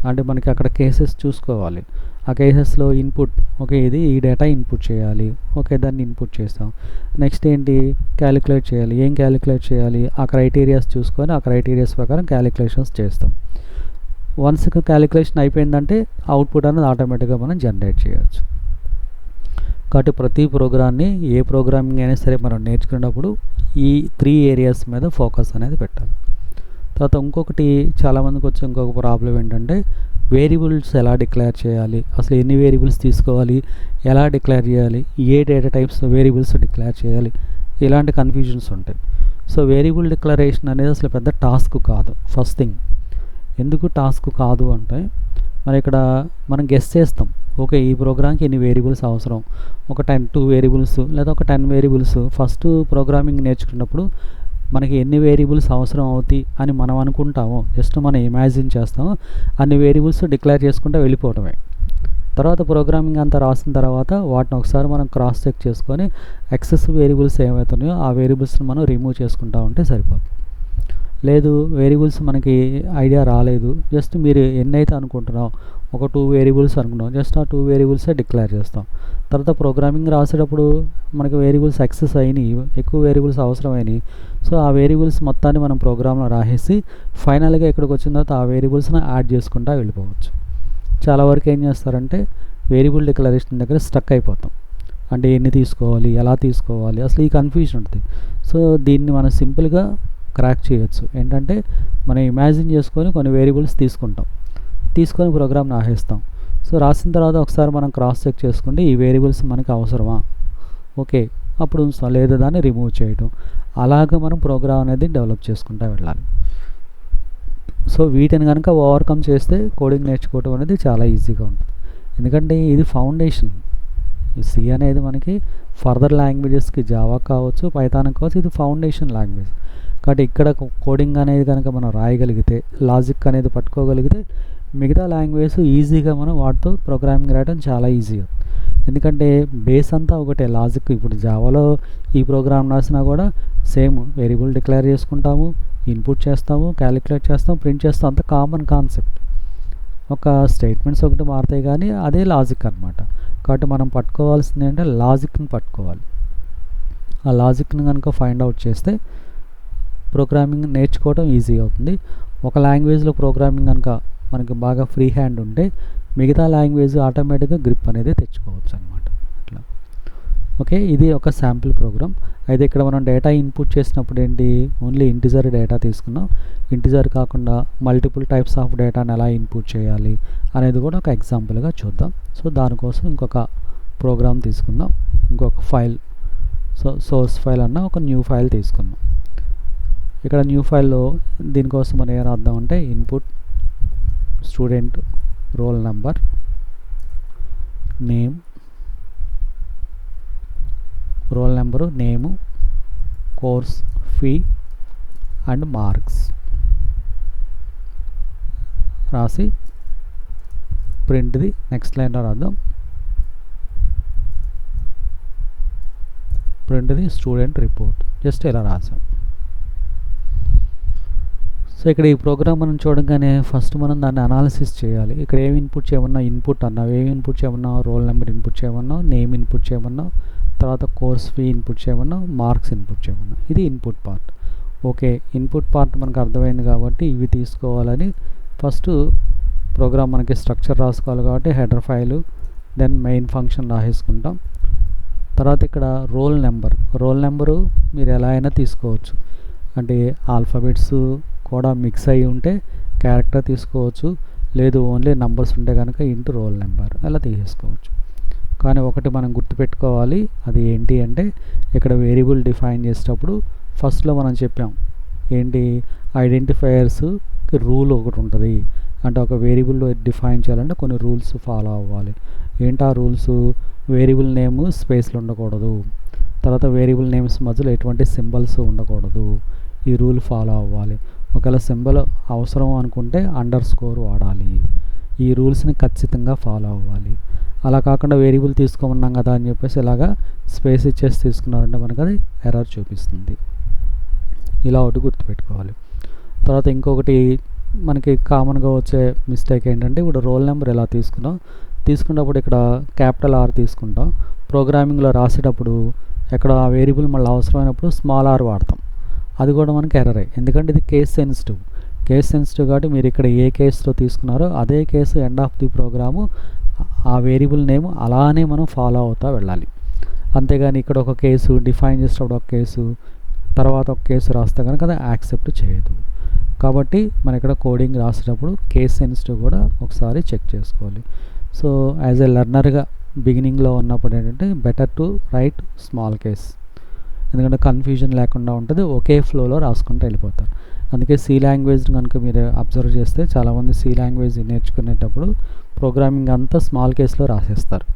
అంటే మనకి అక్కడ కేసెస్ చూసుకోవాలి. ఆ కేసెస్లో ఇన్పుట్, ఓకే ఇది ఈ డేటా ఇన్పుట్ చేయాలి, ఓకే దాన్ని ఇన్పుట్ చేస్తాం. నెక్స్ట్ ఏంటి, క్యాలిక్యులేట్ చేయాలి. ఏం క్యాలిక్యులేట్ చేయాలి, ఆ క్రైటీరియాస్ చూసుకొని ఆ క్రైటీరియాస్ ప్రకారం క్యాలిక్యులేషన్స్ చేస్తాం. వన్స్ క్యాలిక్యులేషన్ అయిపోయిందంటే అవుట్పుట్ అనేది ఆటోమేటిక్గా మనం జనరేట్ చేయవచ్చు. కాబట్టి ప్రతి ప్రోగ్రామ్ని, ఏ ప్రోగ్రామింగ్ అయినా సరే మనం నేర్చుకునేటప్పుడు ఈ 3 ఏరియాస్ మీద ఫోకస్ అనేది పెట్టాలి. తర్వాత ఇంకొకటి చాలామందికి వచ్చే ఇంకొక ప్రాబ్లం ఏంటంటే, వేరియబుల్స్ ఎలా డిక్లేర్ చేయాలి, అసలు ఎన్ని వేరియబుల్స్ తీసుకోవాలి, ఎలా డిక్లేర్ చేయాలి, ఏ డేటా టైప్స్ వేరియబుల్స్ డిక్లేర్ చేయాలి, ఇలాంటి కన్ఫ్యూజన్స్ ఉంటాయి. సో వేరియబుల్ డిక్లరేషన్ అనేది అసలు పెద్ద టాస్క్ కాదు. ఫస్ట్ థింగ్, ఎందుకు టాస్క్ కాదు అంటే, మరి ఇక్కడ మనం గెస్ చేస్తాం, ఓకే ఈ ప్రోగ్రామ్కి ఎన్ని వేరియబుల్స్ అవసరం, ఒక 2 వేరియబుల్స్ లేదా ఒక 10 వేరియబుల్స్. ఫస్ట్ ప్రోగ్రామింగ్ నేర్చుకున్నప్పుడు మనకి ఎన్ని వేరియబుల్స్ అవసరం అవుతాయి అని మనం అనుకుంటామో, జస్ట్ మనం ఇమాజిన్ చేస్తామో అన్ని వేరియబుల్స్ డిక్లేర్ చేసుకుంటూ వెళ్ళిపోవటమే. తర్వాత ప్రోగ్రామింగ్ అంతా రాసిన తర్వాత వాటిని ఒకసారి మనం క్రాస్ చెక్ చేసుకొని ఎక్సెస్ వేరియబుల్స్ ఏమవుతున్నాయో ఆ వేరియబుల్స్ని మనం రిమూవ్ చేసుకుంటూ ఉంటే సరిపోతుంది. లేదు వేరియబుల్స్ మనకి ఐడియా రాలేదు, జస్ట్ మీరు ఎన్నైతే అనుకుంటున్నాం ఒక 2 వేరియబుల్స్ అనుకున్నాం, జస్ట్ ఆ 2 వేరియబుల్సే డిక్లేర్ చేస్తాం. తర్వాత ప్రోగ్రామింగ్ రాసేటప్పుడు మనకి వేరియబుల్స్ ఎక్సెస్ అయినాయి, ఎక్కువ వేరియబుల్స్ అవసరమైనవి. సో ఆ వేరియబుల్స్ మొత్తాన్ని మనం ప్రోగ్రాంలో రాసేసి ఫైనల్గా ఇక్కడికి వచ్చిన తర్వాత ఆ వేరియబుల్స్ని యాడ్ చేసుకుంటూ వెళ్ళిపోవచ్చు. చాలా వరకు ఏం చేస్తారంటే వేరియబుల్ డిక్లరేషన్ దగ్గర స్టక్ అయిపోతాం. అంటే ఎన్ని తీసుకోవాలి, ఎలా తీసుకోవాలి, అసలు ఈ కన్ఫ్యూజన్ ఉంటుంది. సో దీన్ని మనం సింపుల్గా క్రాక్ చేయొచ్చు. ఏంటంటే మనం ఇమాజిన్ చేసుకొని కొన్ని వేరియబుల్స్ తీసుకొని ప్రోగ్రామ్ రాసేస్తాం. సో రాసిన తర్వాత ఒకసారి మనం క్రాస్ చెక్ చేసుకుంటే ఈ వేరియబుల్స్ మనకి అవసరమా, ఓకే అప్పుడు ఉంచుతాం, లేదా దాన్ని రిమూవ్ చేయడం. అలాగ మనం ప్రోగ్రామ్ అనేది డెవలప్ చేసుకుంటూ వెళ్ళాలి. సో వీటిని కనుక ఓవర్కమ్ చేస్తే కోడింగ్ నేర్చుకోవడం అనేది చాలా ఈజీగా ఉంటుంది. ఎందుకంటే ఇది ఫౌండేషన్. సి అనేది మనకి ఫర్దర్ లాంగ్వేజెస్కి జావా కావచ్చు, పైథాన్ కావచ్చు, ఇది ఫౌండేషన్ లాంగ్వేజ్. కాబట్టి ఇక్కడ కోడింగ్ అనేది కనుక మనం రాయగలిగితే, లాజిక్ అనేది పట్టుకోగలిగితే మిగతా లాంగ్వేజ్ ఈజీగా మనం వాటితో ప్రోగ్రామింగ్ రాయడం చాలా ఈజీ. ఎందుకంటే బేస్ అంతా ఒకటే లాజిక్. ఇప్పుడు జావాలో ఈ ప్రోగ్రామ్ రాసినా కూడా సేమ్ వేరియబుల్ డిక్లేర్ చేసుకుంటాము, ఇన్పుట్ చేస్తాము, క్యాలిక్యులేట్ చేస్తాం, ప్రింట్ చేస్తాం, అంత కామన్ కాన్సెప్ట్. ఒక స్టేట్మెంట్స్ ఒకటి మారుతాయి కానీ అదే లాజిక్ అనమాట. కాబట్టి మనం పట్టుకోవాల్సింది ఏంటంటే లాజిక్ని పట్టుకోవాలి. ఆ లాజిక్ని కనుక ఫైండ్ అవుట్ చేస్తే ప్రోగ్రామింగ్ నేర్చుకోవడం ఈజీ అవుతుంది. ఒక లాంగ్వేజ్లో ప్రోగ్రామింగ్ కనుక మనకి బాగా ఫ్రీ హ్యాండ్ ఉంటే మిగతా లాంగ్వేజ్ ఆటోమేటిక్గా గ్రిప్ అనేది తెచ్చుకోవచ్చు అనమాట. అట్లా ఓకే, ఇది ఒక శాంపిల్ ప్రోగ్రామ్. అయితే ఇక్కడ మనం డేటా ఇన్పుట్ చేసినప్పుడు ఏంటి, ఓన్లీ ఇంటిజర్ డేటా తీసుకున్నాం. ఇంటిజర్ కాకుండా మల్టిపుల్ టైప్స్ ఆఫ్ డేటాని ఎలా ఇన్పుట్ చేయాలి అనేది కూడా ఒక ఎగ్జాంపుల్గా చూద్దాం. సో దానికోసం ఇంకొక ప్రోగ్రామ్ తీసుకుందాం, ఇంకొక ఫైల్. సో సోర్స్ ఫైల్ అన్న ఒక న్యూ ఫైల్ తీసుకుందాం. ఇక్కడ న్యూ ఫైల్లో దీనికోసం మనం ఏం రాద్దాం అంటే input student roll number, name, course fee and marks రాసి ప్రింట్ది నెక్స్ట్ లైన్లో రాద్దాం. ప్రింట్ది స్టూడెంట్ రిపోర్ట్, జస్ట్ ఇలా రాసాం. సో ఇక్కడ ఈ ప్రోగ్రామ్ మనం చూడగానే ఫస్ట్ మనం దాన్ని అనాలిసిస్ చేయాలి. ఇక్కడ ఏమి ఇన్పుట్ చేయమన్నా ఇన్పుట్ అన్నావు, ఏమి ఇన్పుట్ చేయమన్నావు, రోల్ నెంబర్ ఇన్పుట్ చేయమన్నావు, నేమ్ ఇన్పుట్ చేయమన్నావు, తర్వాత కోర్స్ ఫీ ఇన్పుట్ చేయమన్నావు, మార్క్స్ ఇన్పుట్ చేయమన్నావు. ఇది input part. Okay, input part మనకు అర్థమైంది కాబట్టి ఇవి తీసుకోవాలని ఫస్ట్ ప్రోగ్రామ్ మనకి స్ట్రక్చర్ రాసుకోవాలి కాబట్టి header file, then main function రాసేసుకుంటాం. తర్వాత ఇక్కడ రోల్ నెంబరు మీరు ఎలా అయినా తీసుకోవచ్చు. అంటే ఆల్ఫాబెట్స్ కూడా మిక్స్ అయ్యి ఉంటే క్యారెక్టర్ తీసుకోవచ్చు, లేదు ఓన్లీ నంబర్స్ ఉంటే కనుక ఇంటూ రోల్ నెంబర్ అలా తీసేసుకోవచ్చు. కానీ ఒకటి మనం గుర్తుపెట్టుకోవాలి, అది ఏంటి అంటే ఇక్కడ వేరియబుల్ డిఫైన్ చేసేటప్పుడు ఫస్ట్లో మనం చెప్పాం ఏంటి, ఐడెంటిఫైయర్స్ రూల్ ఒకటి ఉంటుంది. అంటే ఒక వేరియబుల్ డిఫైన్ చేయాలంటే కొన్ని రూల్స్ ఫాలో అవ్వాలి. ఏంటి ఆ రూల్స్, వేరియబుల్ నేమ్ స్పేస్లో ఉండకూడదు, తర్వాత వేరియబుల్ నేమ్స్ మధ్యలో ఎటువంటి సింబల్స్ ఉండకూడదు, ఈ రూల్ ఫాలో అవ్వాలి. ఒకవేళ సింబల్ అవసరం అనుకుంటే అండర్ స్కోర్ వాడాలి. ఈ రూల్స్ని ఖచ్చితంగా ఫాలో అవ్వాలి. అలా కాకుండా వేరియబుల్ తీసుకోమన్నాం కదా అని చెప్పేసి ఇలాగా స్పేస్ ఇచ్చేసి తీసుకున్నారంటే మనకు అది ఎర్రర్ చూపిస్తుంది. ఇలా ఒకటి గుర్తుపెట్టుకోవాలి. తర్వాత ఇంకొకటి మనకి కామన్గా వచ్చే మిస్టేక్ ఏంటంటే ఇప్పుడు రోల్ నెంబర్ ఎలా తీసుకున్నప్పుడు ఇక్కడ క్యాపిటల్ R తీసుకుంటాం. ప్రోగ్రామింగ్లో రాసేటప్పుడు ఎక్కడ ఆ వేరియబుల్ మళ్ళీ అవసరమైనప్పుడు స్మాల్ r వాడతాం. అది కూడా మనకి ఎర్రరే, ఎందుకంటే ఇది కేస్ సెన్సిటివ్ కాబట్టి మీరు ఇక్కడ ఏ కేసులో తీసుకున్నారో అదే case end of the program ఆ వేరియబుల్ నేమ్ అలానే మనం ఫాలో అవుతూ వెళ్ళాలి. అంతేగాని ఇక్కడ ఒక కేసు డిఫైన్ చేసేటప్పుడు ఒక కేసు, తర్వాత ఒక కేసు రాస్తే కనుక అది యాక్సెప్ట్ చేయదు. కాబట్టి మన ఇక్కడ కోడింగ్ రాసేటప్పుడు కేస్ సెన్సిటివ్ కూడా ఒకసారి చెక్ చేసుకోవాలి. సో యాజ్ ఎ లెర్నర్గా బిగినింగ్లో ఉన్నప్పుడు ఏంటంటే better to right small case, ఎందుకంటే కన్ఫ్యూజన్ లేకుండా ఉంటుంది, ఒకే ఫ్లోలో రాసుకుంటూ వెళ్ళిపోతారు. అందుకే సి లాంగ్వేజ్ కనుక మీరు అబ్జర్వ్ చేస్తే చాలామంది సి లాంగ్వేజ్ నేర్చుకునేటప్పుడు ప్రోగ్రామింగ్ అంతా స్మాల్ కేస్లో రాసేస్తారు.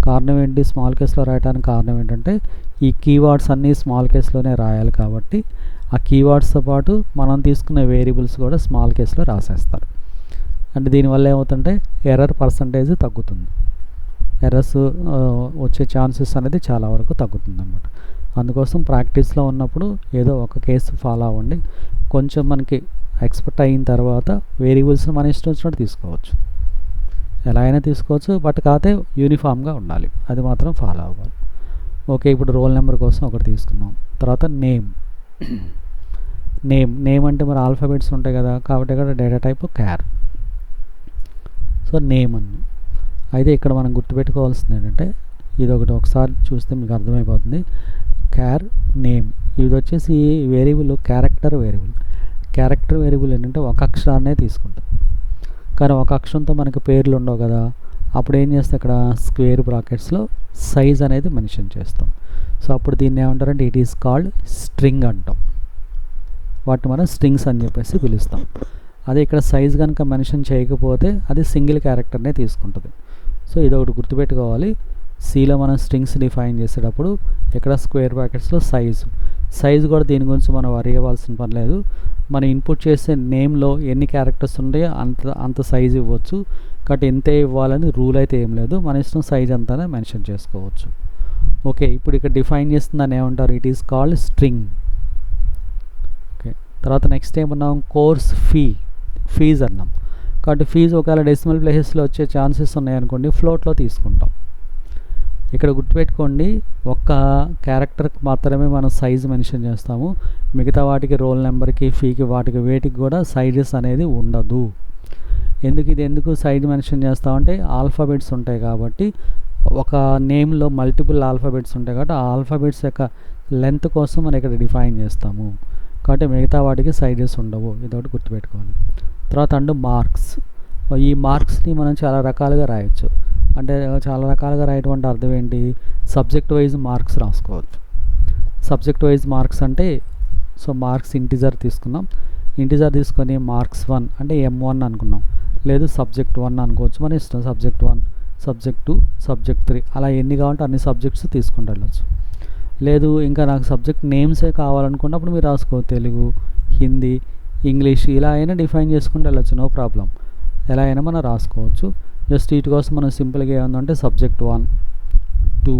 కారణం ఏంటి, స్మాల్ కేస్లో రాయడానికి కారణం ఏంటంటే ఈ కీవర్డ్స్ అన్నీ స్మాల్ కేస్లోనే రాయాలి కాబట్టి ఆ కీవర్డ్స్తో పాటు మనం తీసుకునే వేరియబుల్స్ కూడా స్మాల్ కేస్లో రాసేస్తారు. అంటే దీనివల్ల ఏమవుతుంటే ఎర్రర్ పర్సంటేజ్ తగ్గుతుంది, ఎర్రర్స్ వచ్చే ఛాన్సెస్ అనేది చాలా వరకు తగ్గుతుంది అన్నమాట. అందుకోసం ప్రాక్టీస్లో ఉన్నప్పుడు ఏదో ఒక కేసు ఫాలో అవ్వండి. కొంచెం మనకి ఎక్స్పర్ట్ అయిన తర్వాత వేరియబుల్స్ని మన ఇష్టం వచ్చినట్టు తీసుకోవచ్చు, ఎలా అయినా తీసుకోవచ్చు, బట్ కాకపోతే యూనిఫామ్గా ఉండాలి, అది మాత్రం ఫాలో అవ్వాలి. ఓకే, ఇప్పుడు రోల్ నెంబర్ కోసం ఒకటి తీసుకున్నాం. తర్వాత నేమ్ అంటే మరి ఆల్ఫాబెట్స్ ఉంటాయి కదా, కాబట్టి ఇక్కడ డేటా టైప్ క్యార్. సో నేమ్ అన్న. అయితే ఇక్కడ మనం గుర్తుపెట్టుకోవాల్సింది ఏంటంటే ఇది ఒకసారి చూస్తే మీకు అర్థమైపోతుంది. క్యార్ నేమ్ ఇది వచ్చేసి వేరియబుల్ క్యారెక్టర్ వేరియబుల్ ఏంటంటే ఒక అక్షరాన్నే తీసుకుంటుంది. కానీ ఒక అక్షరంతో మనకి పేర్లు ఉండవు కదా, అప్పుడు ఏం చేస్తే ఇక్కడ స్క్వేర్ బ్రాకెట్స్లో సైజ్ అనేది మెన్షన్ చేస్తాం. సో అప్పుడు దీన్ని ఏమంటారంటే ఇట్ ఈస్ కాల్డ్ స్ట్రింగ్ అంటాం. వాటిని మనం స్ట్రింగ్స్ అని చెప్పేసి పిలుస్తాం. అదే ఇక్కడ సైజ్ కనుక మెన్షన్ చేయకపోతే అది సింగిల్ క్యారెక్టర్నే తీసుకుంటుంది. సో ఇది ఒకటి గుర్తుపెట్టుకోవాలి. సిలో మనం స్ట్రింగ్స్ డిఫైన్ చేసేటప్పుడు ఇక్కడ స్క్వేర్ బ్రాకెట్స్లో సైజ్ కూడా దీని గురించి మనం వరి అవ్వాల్సిన పని లేదు. మనం ఇన్పుట్ చేసే నేమ్లో ఎన్ని క్యారెక్టర్స్ ఉంటాయో అంత సైజ్ ఇవ్వచ్చు. కాబట్టి ఎంతే ఇవ్వాలని రూల్ అయితే ఏం లేదు, మన ఇష్టం సైజ్ అంతానే మెన్షన్ చేసుకోవచ్చు. ఓకే, ఇప్పుడు ఇక్కడ డిఫైన్ చేస్తుందని ఏమంటారు, it is called string. Okay, తర్వాత నెక్స్ట్ ఏమన్నాం, కోర్స్ ఫీజ్ అన్నాం. కాబట్టి ఫీజు ఒకవేళ డెసిమల్ ప్లేసెస్లో వచ్చే ఛాన్సెస్ ఉన్నాయనుకోండి, ఫ్లోట్లో తీసుకుంటాం. ఇక్కడ గుర్తుపెట్టుకోండి, ఒక్క క్యారెక్టర్కి మాత్రమే మనం సైజు మెన్షన్ చేస్తాము, మిగతా వాటికి రోల్ నెంబర్కి ఫీకి వాటికి వేటికి కూడా సైజెస్ అనేది ఉండదు. ఎందుకు సైజ్ మెన్షన్ చేస్తామంటే ఆల్ఫాబెట్స్ ఉంటాయి కాబట్టి, ఒక నేమ్లో మల్టిపుల్ ఆల్ఫాబెట్స్ ఉంటాయి కాబట్టి ఆ ఆల్ఫాబెట్స్ యొక్క లెంత్ కోసం మనం ఇక్కడ డిఫైన్ చేస్తాము. కాబట్టి మిగతా వాటికి సైజెస్ ఉండవు, ఇదొకటి గుర్తుపెట్టుకోవాలి. తర్వాత మార్క్స్. ఈ మార్క్స్ని మనం చాలా రకాలుగా రాయొచ్చు. అంటే చాలా రకాలుగా రాయటం అంటే అర్థం ఏంటి, సబ్జెక్ట్ వైజ్ మార్క్స్ రాసుకోవచ్చు. సబ్జెక్ట్ వైజ్ మార్క్స్ అంటే సో మార్క్స్ ఇంటిజర్ తీసుకొని మార్క్స్ 1 అంటే M1 అనుకున్నాం, లేదు సబ్జెక్ట్ 1 అనుకోవచ్చు, మన ఇష్టం. సబ్జెక్ట్ 1, సబ్జెక్ట్ 2, సబ్జెక్ట్ 3 అలా ఎన్ని కావాలంటే అన్ని సబ్జెక్ట్స్ తీసుకుంటూ వెళ్ళచ్చు. లేదు ఇంకా నాకు సబ్జెక్ట్ నేమ్సే కావాలనుకున్నప్పుడు మీరు రాసుకో, తెలుగు, హిందీ, ఇంగ్లీష్ ఇలా అయినా డిఫైన్ చేసుకుంటూ వెళ్ళచ్చు, నో ప్రాబ్లం. ఎలా అయినా మనం రాసుకోవచ్చు. జస్ట్ వీటి కోసం మనం సింపుల్గా ఏముందంటే సబ్జెక్ట్ 1, 2,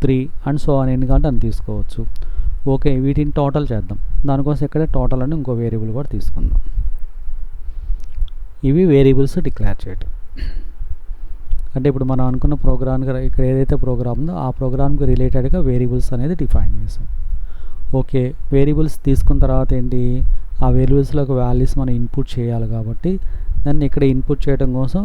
3 అండ్ సో అని ఎన్ని కావాలంటే అని తీసుకోవచ్చు. ఓకే, వీటిని టోటల్ చేద్దాం. దానికోసం ఇక్కడే టోటల్ అని ఇంకో వేరియబుల్ కూడా తీసుకుందాం. ఇవి వేరియబుల్స్ డిక్లేర్ చేయటం. అంటే ఇప్పుడు మనం అనుకున్న ప్రోగ్రామ్కి ఇక్కడ ఏదైతే ప్రోగ్రామ్ ఉందో ఆ ప్రోగ్రామ్కి రిలేటెడ్గా వేరియబుల్స్ అనేది డిఫైన్ చేసాం. ఓకే, వేరియబుల్స్ తీసుకున్న తర్వాత ఏంటి, ఆ వేరియబుల్స్లో ఒక వాల్యూస్ మనం ఇన్పుట్ చేయాలి కాబట్టి దాన్ని ఇక్కడ ఇన్పుట్ చేయడం కోసం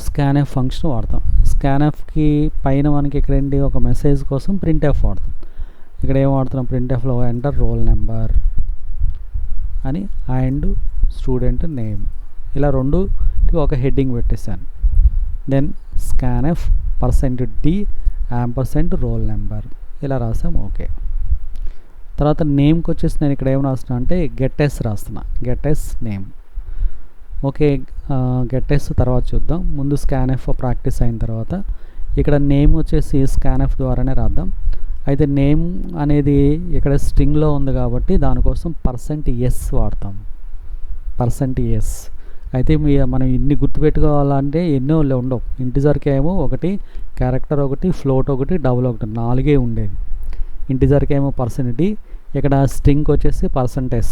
స్కాన్ఎఫ్ ఫంక్షన్ వాడతాం. స్కాన్ఎఫ్కి పైన మనకి ఇక్కడ ఏంటి ఒక మెసేజ్ కోసం ప్రింట్ఎఫ్ వాడతాం. ఇక్కడ ఏం వాడుతున్నాం, ప్రింట్ఎఫ్లో ఎంటర్ రోల్ నెంబర్ అని అండ్ స్టూడెంట్ నేమ్ ఇలా రెండు ఒక హెడ్డింగ్ పెట్టేశాను. Then scanf %d %roll number ఇలా రాసాం. ఓకే, తర్వాత నేమ్కి వచ్చేసి నేను ఇక్కడ ఏం రాస్తున్నా అంటే గెట్ఎస్ రాస్తున్నా, గెట్ఎస్ నేమ్. ఓకే, గెట్ఎస్ తర్వాత చూద్దాం. ముందు స్కాన్ఎఫ్ ప్రాక్టీస్ అయిన తర్వాత ఇక్కడ నేమ్ వచ్చేసి స్కాన్ఎఫ్ ద్వారానే రాద్దాం. అయితే నేమ్ అనేది ఇక్కడ స్ట్రింగ్లో ఉంది కాబట్టి దానికోసం %s వాడతాం, %s. అయితే మనం ఇన్ని గుర్తుపెట్టుకోవాలంటే ఎన్నో ఉండవు. ఇంటిజర్కి ఏమో ఒకటి, క్యారెక్టర్ ఒకటి, ఫ్లోట్ ఒకటి, డబుల్ ఒకటి, 4 ఉండేది. ఇంటిజర్కి ఏమో %d, ఇక్కడ స్ట్రింగ్కి వచ్చేసి %s.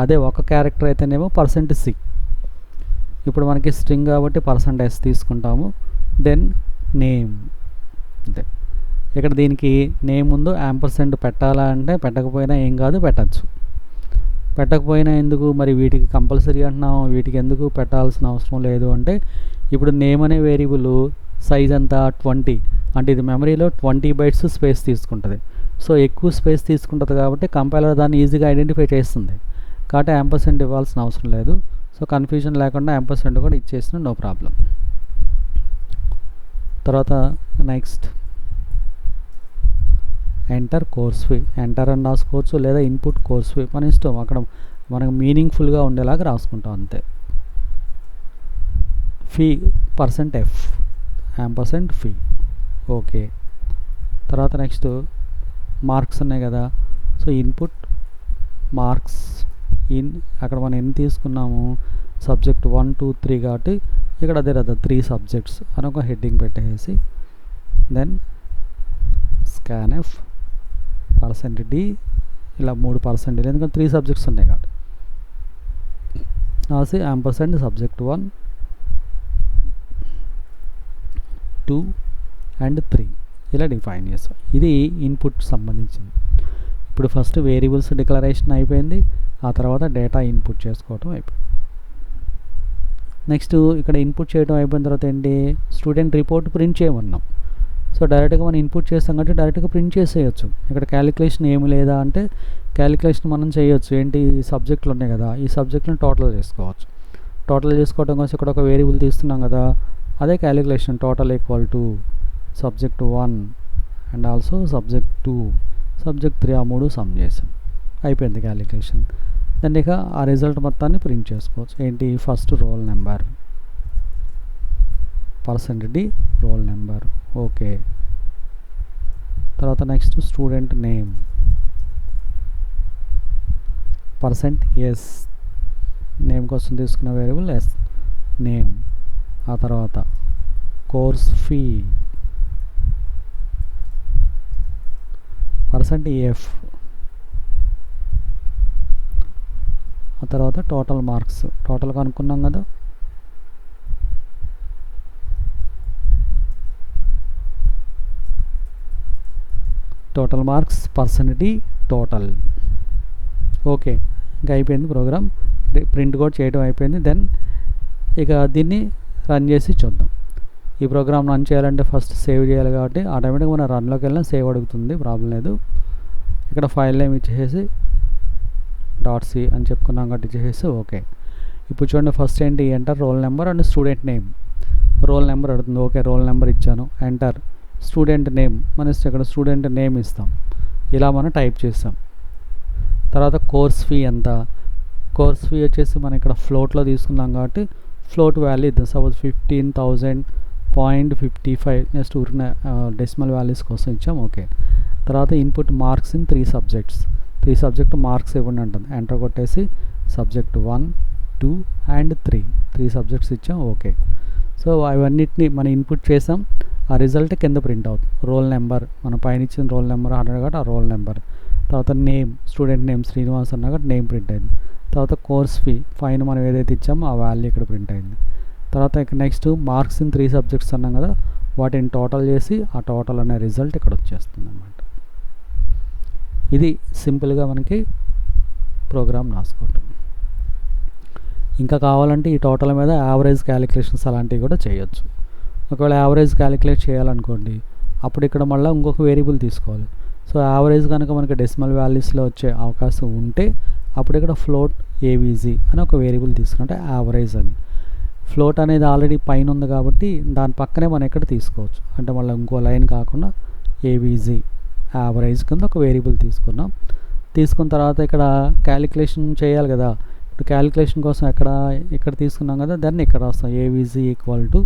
అదే ఒక క్యారెక్టర్ అయితేనేమో %c. ఇప్పుడు మనకి స్ట్రింగ్ కాబట్టి %s తీసుకుంటాము. Then name. ఇక్కడ దీనికి నేమ్ ముందు యాంపర్సెంట్ పెట్టాలా అంటే పెట్టకపోయినా ఏం కాదు, పెట్టచ్చు. పెట్టకపోయినా ఎందుకు మరి, వీటికి కంపల్సరీ అంటున్నాం, వీటికి ఎందుకు పెట్టాల్సిన అవసరం లేదు అంటే ఇప్పుడు నేమ్ అనే వేరియబుల్ సైజ్ అంతా 20, అంటే ఇది మెమరీలో 20 bytes స్పేస్ తీసుకుంటుంది. సో ఎక్కువ స్పేస్ తీసుకుంటుంది కాబట్టి కంపైలర్ దాన్ని ఈజీగా ఐడెంటిఫై చేస్తుంది. కాబట్టి యాంపర్సెంట్ ఇవ్వాల్సిన అవసరం లేదు. సో కన్ఫ్యూజన్ లేకుండా యాంపర్సెంట్ కూడా ఇచ్చేసిన నో ప్రాబ్లం. తర్వాత next enter course fee. Enter అని రాసుకోవచ్చు లేదా ఇన్పుట్ కోర్స్ ఫీ, మన ఇష్టం. అక్కడ మనకు మీనింగ్ఫుల్గా ఉండేలాగా రాసుకుంటాం అంతే. Fee %f %fee. ఓకే, తర్వాత నెక్స్ట్ మార్క్స్ ఉన్నాయి కదా. సో ఇన్పుట్ మార్క్స్ ఇన్, అక్కడ మనం ఎన్ని తీసుకున్నాము, సబ్జెక్ట్ 1, 2, 3 కాబట్టి ఇక్కడ అదే కదా 3 subjects అని ఒక హెడ్డింగ్ పెట్టేసి దెన్ స్కాన్ఎఫ్ %d ఇలా 3% ఎందుకంటే 3 సబ్జెక్ట్స్ ఉన్నాయి కాబట్టి రాసి యాంపర్సెంట్ subject1 2 and 3 ఇలా డిఫైన్ చేస్తాం. ఇది ఇన్పుట్ సంబంధించింది. ఇప్పుడు ఫస్ట్ వేరియబుల్స్ డిక్లరేషన్ అయిపోయింది, ఆ తర్వాత డేటా ఇన్పుట్ చేసుకోవటం అయిపోయింది. నెక్స్ట్ ఇక్కడ ఇన్పుట్ చేయడం అయిపోయిన తర్వాత ఏంటి, స్టూడెంట్ రిపోర్ట్ ప్రింట్ చేయమన్నాం. సో డైరెక్ట్గా మనం ఇన్పుట్ చేస్తాం కాబట్టి డైరెక్ట్గా ప్రింట్ చేసేయచ్చు. ఇక్కడ క్యాలిక్యులేషన్ ఏమి లేదా అంటే క్యాలిక్యులేషన్ మనం చేయొచ్చు. ఏంటి, ఈ సబ్జెక్టులు ఉన్నాయి కదా, ఈ సబ్జెక్టులను టోటల్ చేసుకోవచ్చు. టోటల్ చేసుకోవడం కోసం ఇక్కడ ఒక వేరియబుల్ తీస్తున్నాం కదా, అదే calculation. Total equal to subject1 and also subject2 subject3 ఆ 3 సమ్ చేసాం, అయిపోయింది క్యాలిక్యులేషన్. దాన్ని ఇక ఆ రిజల్ట్ మొత్తాన్ని ప్రింట్ చేసుకోవచ్చు. ఏంటి, first roll number %d roll number, okay. తర్వాత next student name %s name కోసం తీసుకున్న వేరియబుల్ s నేమ్. ఆ తర్వాత కోర్స్ ఫీ %f. ఆ తర్వాత టోటల్ మార్క్స్, టోటల్ కనుక్కున్నాం కదా, total marks %d total, okay. ఇంకా అయిపోయింది ప్రోగ్రామ్. ప్రింట్ కూడా చేయడం అయిపోయింది. దెన్ ఇక దీన్ని రన్ చేసి చూద్దాం. ఈ ప్రోగ్రామ్ రన్ చేయాలంటే ఫస్ట్ సేవ్ చేయాలి కాబట్టి ఆటోమేటిక్గా మన రన్లోకి వెళ్ళినా సేవ్ అడుగుతుంది, ప్రాబ్లం లేదు. ఇక్కడ ఫైల్ నేమ్ ఇచ్చేసి .c అని చెప్పుకున్నాం కాబట్టి ఇచ్చేసి ఓకే. ఇప్పుడు చూడండి, ఫస్ట్ ఏంటి, enter roll number and student name. Roll number అడుగుతుంది, ఓకే, రోల్ నెంబర్ ఇచ్చాను. ఎంటర్ స్టూడెంట్ నేమ్, మన ఇక్కడ స్టూడెంట్ నేమ్ ఇస్తాం. ఇలా మనం టైప్ చేస్తాం. తర్వాత కోర్స్ ఫీ ఎంత, కోర్స్ ఫీ వచ్చేసి మనం ఇక్కడ ఫ్లోట్లో తీసుకున్నాం కాబట్టి ఫ్లోట్ వాల్యూ ఇద్దాం. సపోజ్ 15,000.55 జస్ట్ ఊరిన డెసిమల్ వాల్యూస్ కోసం ఇచ్చాం, ఓకే. తర్వాత input marks in 3 subjects, 3 subject marks ఇవ్వండి అంటుంది. ఎంటర్ కొట్టేసి subject1 2 and 3 సబ్జెక్ట్స్ ఇచ్చాం, ఓకే. సో అవన్నిటిని మనం ఇన్పుట్ చేసాం. ఆ రిజల్ట్ కింద ప్రింట్ అవుతుంది. రోల్ నెంబర్ మనం పైన ఇచ్చిన రోల్ నెంబర్ 100 కాబట్టి ఆ రోల్ నెంబర్. తర్వాత నేమ్, స్టూడెంట్ నేమ్ శ్రీనివాస్ అన్నా కాబట్టి నేమ్ ప్రింట్ అయింది. తర్వాత కోర్స్ ఫీ ఫైన్ మనం ఏదైతే ఇచ్చామో ఆ వాల్యూ ఇక్కడ ప్రింట్ అయింది. తర్వాత ఇక నెక్స్ట్ మార్క్స్ ఇన్ 3 సబ్జెక్ట్స్ అన్నాం కదా, వాటిని టోటల్ చేసి ఆ టోటల్ అనే రిజల్ట్ ఇక్కడ వచ్చేస్తుంది అన్నమాట. ఇది సింపుల్గా మనకి ప్రోగ్రామ్ రాసుకోవటం. ఇంకా కావాలంటే ఈ టోటల్ మీద యావరేజ్ క్యాలిక్యులేషన్స్ అలాంటివి కూడా చేయొచ్చు. ఒకవేళ యావరేజ్ క్యాలిక్యులేట్ చేయాలనుకోండి, అప్పుడు ఇక్కడ మళ్ళీ ఇంకొక వేరియబుల్ తీసుకోవాలి. సో యావరేజ్ కనుక మనకి డెసిమల్ వాల్యూస్లో వచ్చే అవకాశం ఉంటే అప్పుడు ఇక్కడ ఫ్లోట్ ఏవీజీ అని ఒక వేరియబుల్ తీసుకుంటే యావరేజ్ అని. ఫ్లోట్ అనేది ఆల్రెడీ పైన ఉంది కాబట్టి దాని పక్కనే మనం ఇక్కడ తీసుకోవచ్చు. అంటే మళ్ళీ ఇంకో లైన్ కాకుండా ఏవీజీ యావరేజ్ కింద ఒక వేరియబుల్ తీసుకున్నాం. తీసుకున్న తర్వాత ఇక్కడ క్యాలిక్యులేషన్ చేయాలి కదా, ఇప్పుడు క్యాలిక్యులేషన్ కోసం ఇక్కడ తీసుకున్నాం కదా, దాన్ని ఇక్కడ వస్తాం. AVG equal to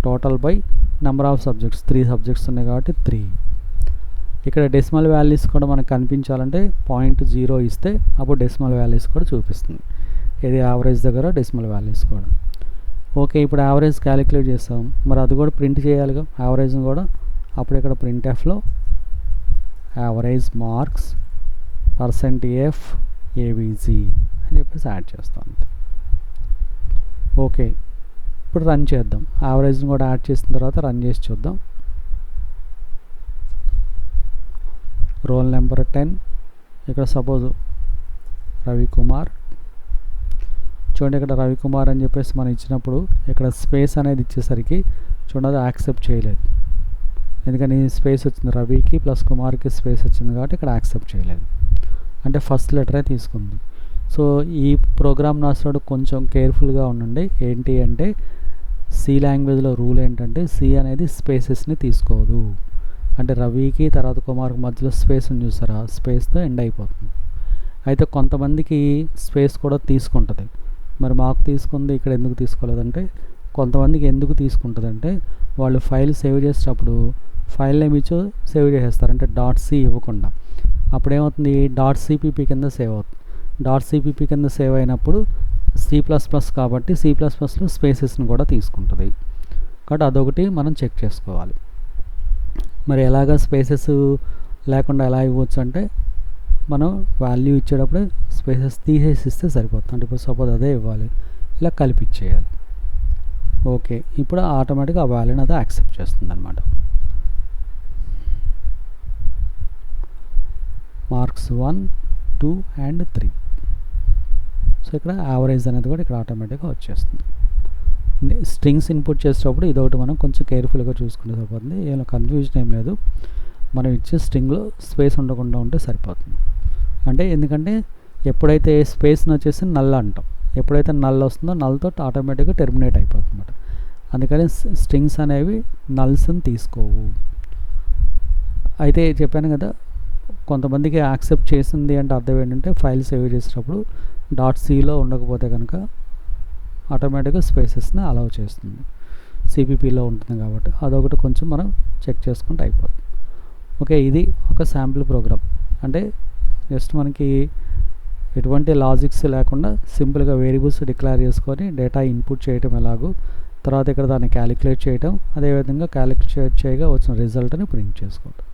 total by number of subjects, 3 subjects ఉన్నాయి కాబట్టి 3. ఇక్కడ డెసిమల్ వాల్యూస్ కూడా మనకు కనిపించాలంటే 0.0 ఇస్తే అప్పుడు డెసిమల్ వాల్యూస్ కూడా చూపిస్తుంది. ఇది యావరేజ్ దగ్గర డెసిమల్ వాల్యూస్ కూడా, ఓకే. ఇప్పుడు యావరేజ్ క్యాలిక్యులేట్ చేస్తాం, మరి అది కూడా ప్రింట్ చేయాలిగా యావరేజ్ని కూడా. అప్పుడు ఇక్కడ ప్రింట్ ఎఫ్లో యావరేజ్ మార్క్స్ %f ఏవీజీ అని చెప్పేసి యాడ్ చేస్తాం. ఓకే, ఇప్పుడు రన్ చేద్దాం. యావరేజ్ని కూడా యాడ్ చేసిన తర్వాత రన్ చేసి చూద్దాం. రోల్ నెంబర్ 10, ఇక్కడ సపోజ్ రవికుమార్. చూడండి, ఇక్కడ రవికుమార్ అని చెప్పేసి మనం ఇచ్చినప్పుడు ఇక్కడ స్పేస్ అనేది ఇచ్చేసరికి చూడండి యాక్సెప్ట్ చేయలేదు. ఎందుకని స్పేస్ వచ్చింది, రవికి ప్లస్ కుమార్కి స్పేస్ వచ్చింది కాబట్టి ఇక్కడ యాక్సెప్ట్ చేయలేదు. అంటే ఫస్ట్ లెటరే తీసుకుంది. సో ఈ ప్రోగ్రామ్ రాసేవాడు కొంచెం కేర్ఫుల్గా ఉండండి. ఏంటి అంటే సి లాంగ్వేజ్లో రూల్ ఏంటంటే సి అనేది స్పేసెస్ని తీసుకోదు. అంటే రవికి తర్వాత కుమార్కి మధ్యలో స్పేస్ ఉంది చూసారా, స్పేస్తో ఎండ్ అయిపోతుంది. అయితే కొంతమందికి స్పేస్ కూడా తీసుకుంటుంది. మరి మాకు తీసుకుంది, ఇక్కడ ఎందుకు తీసుకోలేదంటే కొంతమందికి ఎందుకు తీసుకుంటుందంటే వాళ్ళు ఫైల్ సేవ్ చేసేటప్పుడు ఫైల్ నేమ్ ఇచ్చి సేవ్ చేసేస్తారు, అంటే .c ఇవ్వకుండా. అప్పుడు ఏమవుతుంది, .cpp కింద సేవ్ అవుతుంది. .cpp కింద సేవ్ అయినప్పుడు C++ కాబట్టి C++లో స్పేసెస్ని కూడా తీసుకుంటుంది. కాబట్టి అదొకటి మనం చెక్ చేసుకోవాలి. మరి ఎలాగ స్పేసెస్ లేకుండా ఎలా ఇవ్వచ్చు అంటే మనం వాల్యూ ఇచ్చేటప్పుడు స్పేసెస్ తీసేసి ఇస్తే సరిపోతుంది. అంటే ఇప్పుడు సపోజ్ అదే ఇవ్వాలి, ఇలా కలిపిచ్చేయాలి. ఓకే, ఇప్పుడు ఆటోమేటిక్గా ఆ వాల్యూని అది యాక్సెప్ట్ చేస్తుంది అనమాట. Marks 1, 2 and 3. సో ఇక్కడ యావరేజ్ అనేది కూడా ఇక్కడ ఆటోమేటిక్గా వచ్చేస్తుంది. స్ట్రింగ్స్ ఇన్పుట్ చేసేటప్పుడు ఇదొకటి మనం కొంచెం కేర్ఫుల్గా చూసుకుంటే సరిపోతుంది. ఏం కన్ఫ్యూజన్ ఏం లేదు. మనం ఇచ్చే స్ట్రింగ్లో స్పేస్ ఉండకుండా ఉంటే సరిపోతుంది. అంటే ఎందుకంటే ఎప్పుడైతే స్పేస్ని వచ్చేసి నల్ అంటాం, ఎప్పుడైతే నల్ వస్తుందో నల్తో ఆటోమేటిక్గా టెర్మినేట్ అయిపోతుంది అనమాట. అందుకని స్ట్రింగ్స్ అనేవి నల్స్ని తీసుకోవు. అయితే చెప్పాను కదా, కొంతమందికి యాక్సెప్ట్ చేసింది అంటే అర్థం ఏంటంటే ఫైల్ సేవ్ చేసేటప్పుడు .cలో ఉండకపోతే కనుక ఆటోమేటిక్గా స్పేసెస్ని అలౌ చేస్తుంది. సిపిపిలో ఉంటుంది కాబట్టి అదొకటి కొంచెం మనం చెక్ చేసుకుంటే అయిపోతుంది. ఓకే, ఇది ఒక శాంపిల్ ప్రోగ్రామ్. అంటే జస్ట్ మనకి ఎటువంటి లాజిక్స్ లేకుండా సింపుల్గా వేరియబుల్స్ డిక్లేర్ చేసుకొని డేటా ఇన్పుట్ చేయటం ఎలాగో, తర్వాత ఇక్కడ దాన్ని క్యాలిక్యులేట్ చేయటం, అదేవిధంగా క్యాలిక్యులేట్ చేయగా వచ్చిన రిజల్ట్ని ప్రింట్ చేసుకోవటం.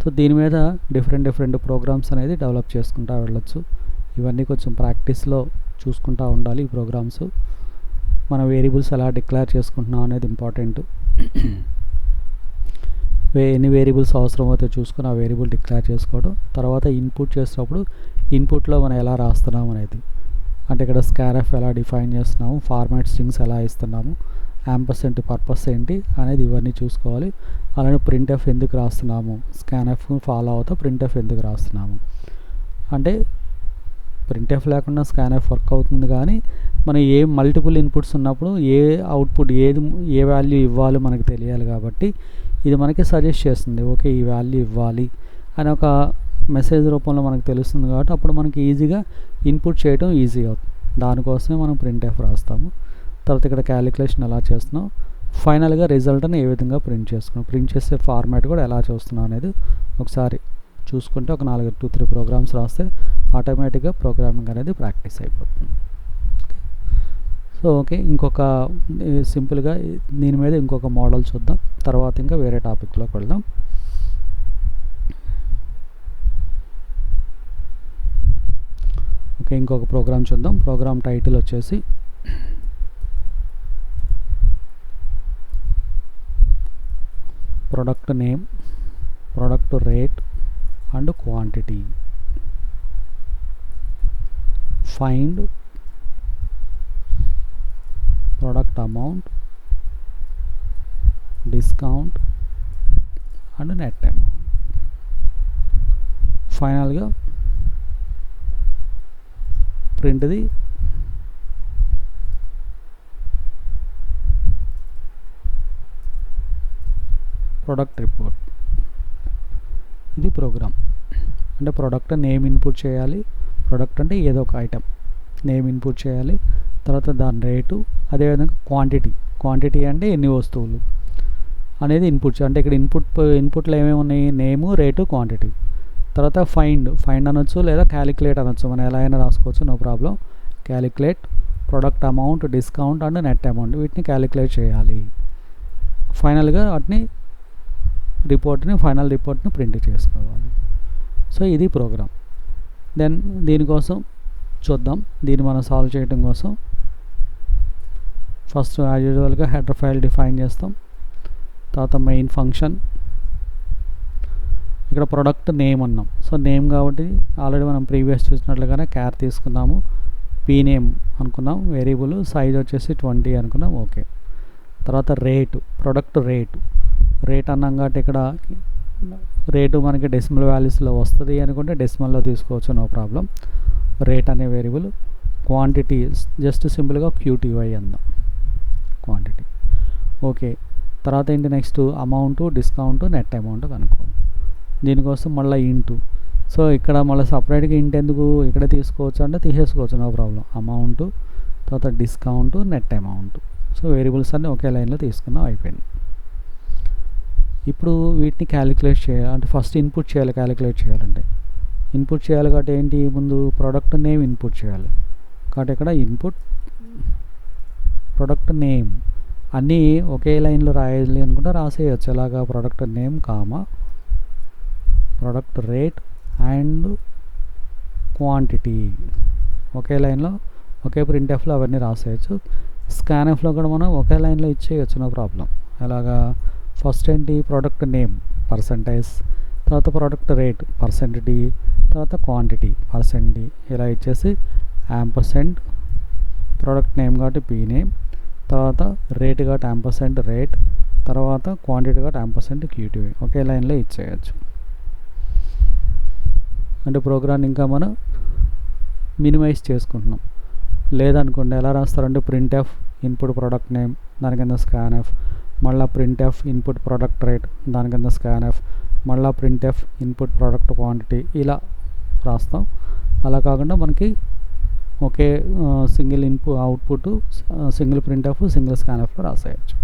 సో దీని మీద డిఫరెంట్ ప్రోగ్రామ్స్ అనేది డెవలప్ చేసుకుంటూ వెళ్ళొచ్చు. ఇవన్నీ కొంచెం ప్రాక్టీస్లో చూసుకుంటూ ఉండాలి. ఈ ప్రోగ్రామ్స్ మన వేరియబుల్స్ ఎలా డిక్లేర్ చేసుకుంటున్నాం అనేది ఇంపార్టెంట్. ఎన్ని వేరియబుల్స్ అవసరమైతే చూసుకొని ఆ వేరియబుల్ డిక్లేర్ చేసుకోవడం, తర్వాత ఇన్పుట్ చేసేటప్పుడు ఇన్పుట్లో మనం ఎలా రాస్తున్నాం అనేది, అంటే ఇక్కడ స్కాన్ఎఫ్ ఎలా డిఫైన్ చేస్తున్నాము, ఫార్మాట్ స్ట్రింగ్స్ ఎలా ఇస్తున్నాము, యాంపర్సెంట్ పర్పస్ ఏంటి అనేది ఇవన్నీ చూసుకోవాలి. అలానే ప్రింట్ఎఫ్ ఎందుకు రాస్తున్నాము, స్కాన్ఎఫ్ ఫాలో అవుతా ప్రింట్ఎఫ్ ఎందుకు రాస్తున్నాము. అంటే ప్రింట్ఎఫ్ లేకుండా స్కాన్ఎఫ్ వర్క్ అవుతుంది, కానీ మనం ఏ మల్టిపుల్ ఇన్పుట్స్ ఉన్నప్పుడు ఏ అవుట్పుట్ ఏ వాల్యూ ఇవ్వాలి మనకు తెలియాలి. కాబట్టి ఇది మనకి సజెస్ట్ చేస్తుంది, ఓకే ఈ వాల్యూ ఇవ్వాలి అని ఒక మెసేజ్ రూపంలో మనకు తెలుస్తుంది. కాబట్టి అప్పుడు మనకి ఈజీగా ఇన్పుట్ చేయడం ఈజీ అవుతుంది. దానికోసమే మనం ప్రింట్ఎఫ్ రాస్తాము. తర్వాత ఇక్కడ క్యాలిక్యులేషన్ ఎలా చేస్తున్నాం, ఫైనల్గా రిజల్ట్ని ఏ విధంగా ప్రింట్ చేసుకున్నాం, ప్రింట్ చేసే ఫార్మాట్ కూడా ఎలా చూస్తున్నాం అనేది ఒకసారి చూసుకుంటే ఒక 2-3 ప్రోగ్రామ్స్ రాస్తే ఆటోమేటిక్గా ప్రోగ్రామింగ్ అనేది ప్రాక్టీస్ అయిపోతుంది. సో ఓకే, ఇంకొక సింపుల్గా దీని మీద ఇంకొక మోడల్ చూద్దాం, తర్వాత ఇంకా వేరే టాపిక్లోకి వెళ్దాం. ఓకే, ఇంకొక ప్రోగ్రామ్ చూద్దాం. ప్రోగ్రామ్ టైటిల్ వచ్చేసి product name, product rate and quantity, find product amount, discount and net amount. ఫైనల్గా ప్రింట్ ది ప్రొడక్ట్ రిపోర్ట్. ఇది ప్రోగ్రామ్. అంటే ప్రొడక్ట్ నేమ్ ఇన్పుట్ చేయాలి, ప్రొడక్ట్ అంటే ఏదో ఒక ఐటమ్ నేమ్ ఇన్పుట్ చేయాలి, తర్వాత దాని రేటు, అదేవిధంగా క్వాంటిటీ అంటే ఎన్ని వస్తువులు అనేది ఇన్పుట్ చేయాలి. అంటే ఇక్కడ ఇన్పుట్లో ఏమేమి ఉన్నాయి, నేము, రేటు, క్వాంటిటీ. తర్వాత ఫైండ్ అనొచ్చు లేదా క్యాలిక్యులేట్ అనొచ్చు, మనం ఎలా అయినా రాసుకోవచ్చు, no problem. Calculate product amount, discount and net amount, వీటిని క్యాలిక్యులేట్ చేయాలి. ఫైనల్గా వాటిని ఫైనల్ రిపోర్ట్ని ప్రింట్ చేసుకోవాలి. సో ఇది ప్రోగ్రామ్. దెన్ దీనికోసం చూద్దాం, దీన్ని మనం సాల్వ్ చేయడం కోసం ఫస్ట్ యాజ్ యూజువల్గా హెడర్ ఫైల్ డిఫైన్ చేస్తాం. తర్వాత మెయిన్ ఫంక్షన్, ఇక్కడ ప్రొడక్ట్ నేమ్ అన్నాం. సో నేమ్ కాబట్టి ఆల్రెడీ మనం ప్రీవియస్ చూసినట్లుగానే క్యార్ తీసుకున్నాము, పీ నేమ్ అనుకున్నాం, వేరియబుల్ సైజ్ వచ్చేసి 20 అనుకున్నాం. ఓకే, తర్వాత ప్రొడక్ట్ రేట్ అన్నాం కాబట్టి ఇక్కడ రేటు మనకి డెసిమల్ వాల్యూస్లో వస్తుంది అనుకుంటే డెసిమల్లో తీసుకోవచ్చు, నో ప్రాబ్లం. రేట్ అనే వేరియబుల్, క్వాంటిటీ జస్ట్ సింపుల్గా QTY అందాం, క్వాంటిటీ. ఓకే, తర్వాత ఏంటి next amount, discount, net amount కనుక్కోవాలి. దీనికోసం మళ్ళీ ఇంటూ. సో ఇక్కడ మళ్ళీ సపరేట్గా ఇంటి ఎందుకు, ఇక్కడ తీసుకోవచ్చు అంటే తీసేసుకోవచ్చు, నో ప్రాబ్లం. అమౌంట్, తర్వాత discount, net amount. So variables అన్నీ ఒకే లైన్లో తీసుకున్నాం, అయిపోయింది. ఇప్పుడు వీటిని క్యాలిక్యులేట్ చేయాలి, అంటే ఫస్ట్ ఇన్పుట్ చేయాలి. క్యాలిక్యులేట్ చేయాలంటే ఇన్పుట్ చేయాలి కాబట్టి ఏంటి, ముందు ప్రొడక్ట్ నేమ్ ఇన్పుట్ చేయాలి. కాబట్టి ఇక్కడ ఇన్పుట్ ప్రొడక్ట్ నేమ్ అన్నీ ఒకే లైన్లో రాయాలి అనుకుంటే రాసేయచ్చు. ఎలాగా, product name comma product rate and quantity. ఒకే లైన్లో ఒకే ప్రింట్ఎఫ్లో అవన్నీ రాసేయచ్చు. స్కాన్ఎఫ్లో కూడా మనం ఒకే లైన్లో ఇచ్చేయచ్చు, నో ప్రాబ్లం. అలాగా ఫస్ట్ ఏంటి, ప్రోడక్ట్ నేమ్ పర్సంటేజ్, తర్వాత ప్రోడక్ట్ రేట్ %d, తర్వాత క్వాంటిటీ %d ఇలా ఇచ్చేసి యాంపర్సెంట్ ప్రోడక్ట్ నేమ్ కాబట్టి పీ నేమ్, తర్వాత రేట్ కాబట్టి యాంపర్సెంట్ రేట్, తర్వాత క్వాంటిటీ కాబట్టి యాంపర్సెంట్ క్యూటీవీ ఒకే లైన్లో ఇచ్చేయచ్చు. అంటే ప్రోగ్రామ్ ఇంకా మనం మినిమైజ్ చేసుకుంటున్నాం. లేదనుకోండి ఎలా రాస్తారంటే ప్రింట్ఎఫ్ ఇన్పుట్ ప్రోడక్ట్ నేమ్ దాని కింద స్కాన్ఎఫ్, మళ్ళీ ప్రింట్ఎఫ్ ఇన్పుట్ ప్రోడక్ట్ రేట్ దాని కింద స్కాన్ఎఫ్, మళ్ళీ ప్రింట్ఎఫ్ ఇన్పుట్ ప్రోడక్ట్ క్వాంటిటీ ఇలా రాస్తాం. అలా కాకుండా మనకి ఒకే single output single printf single స్కాన్ఎఫ్లో రాసేయచ్చు.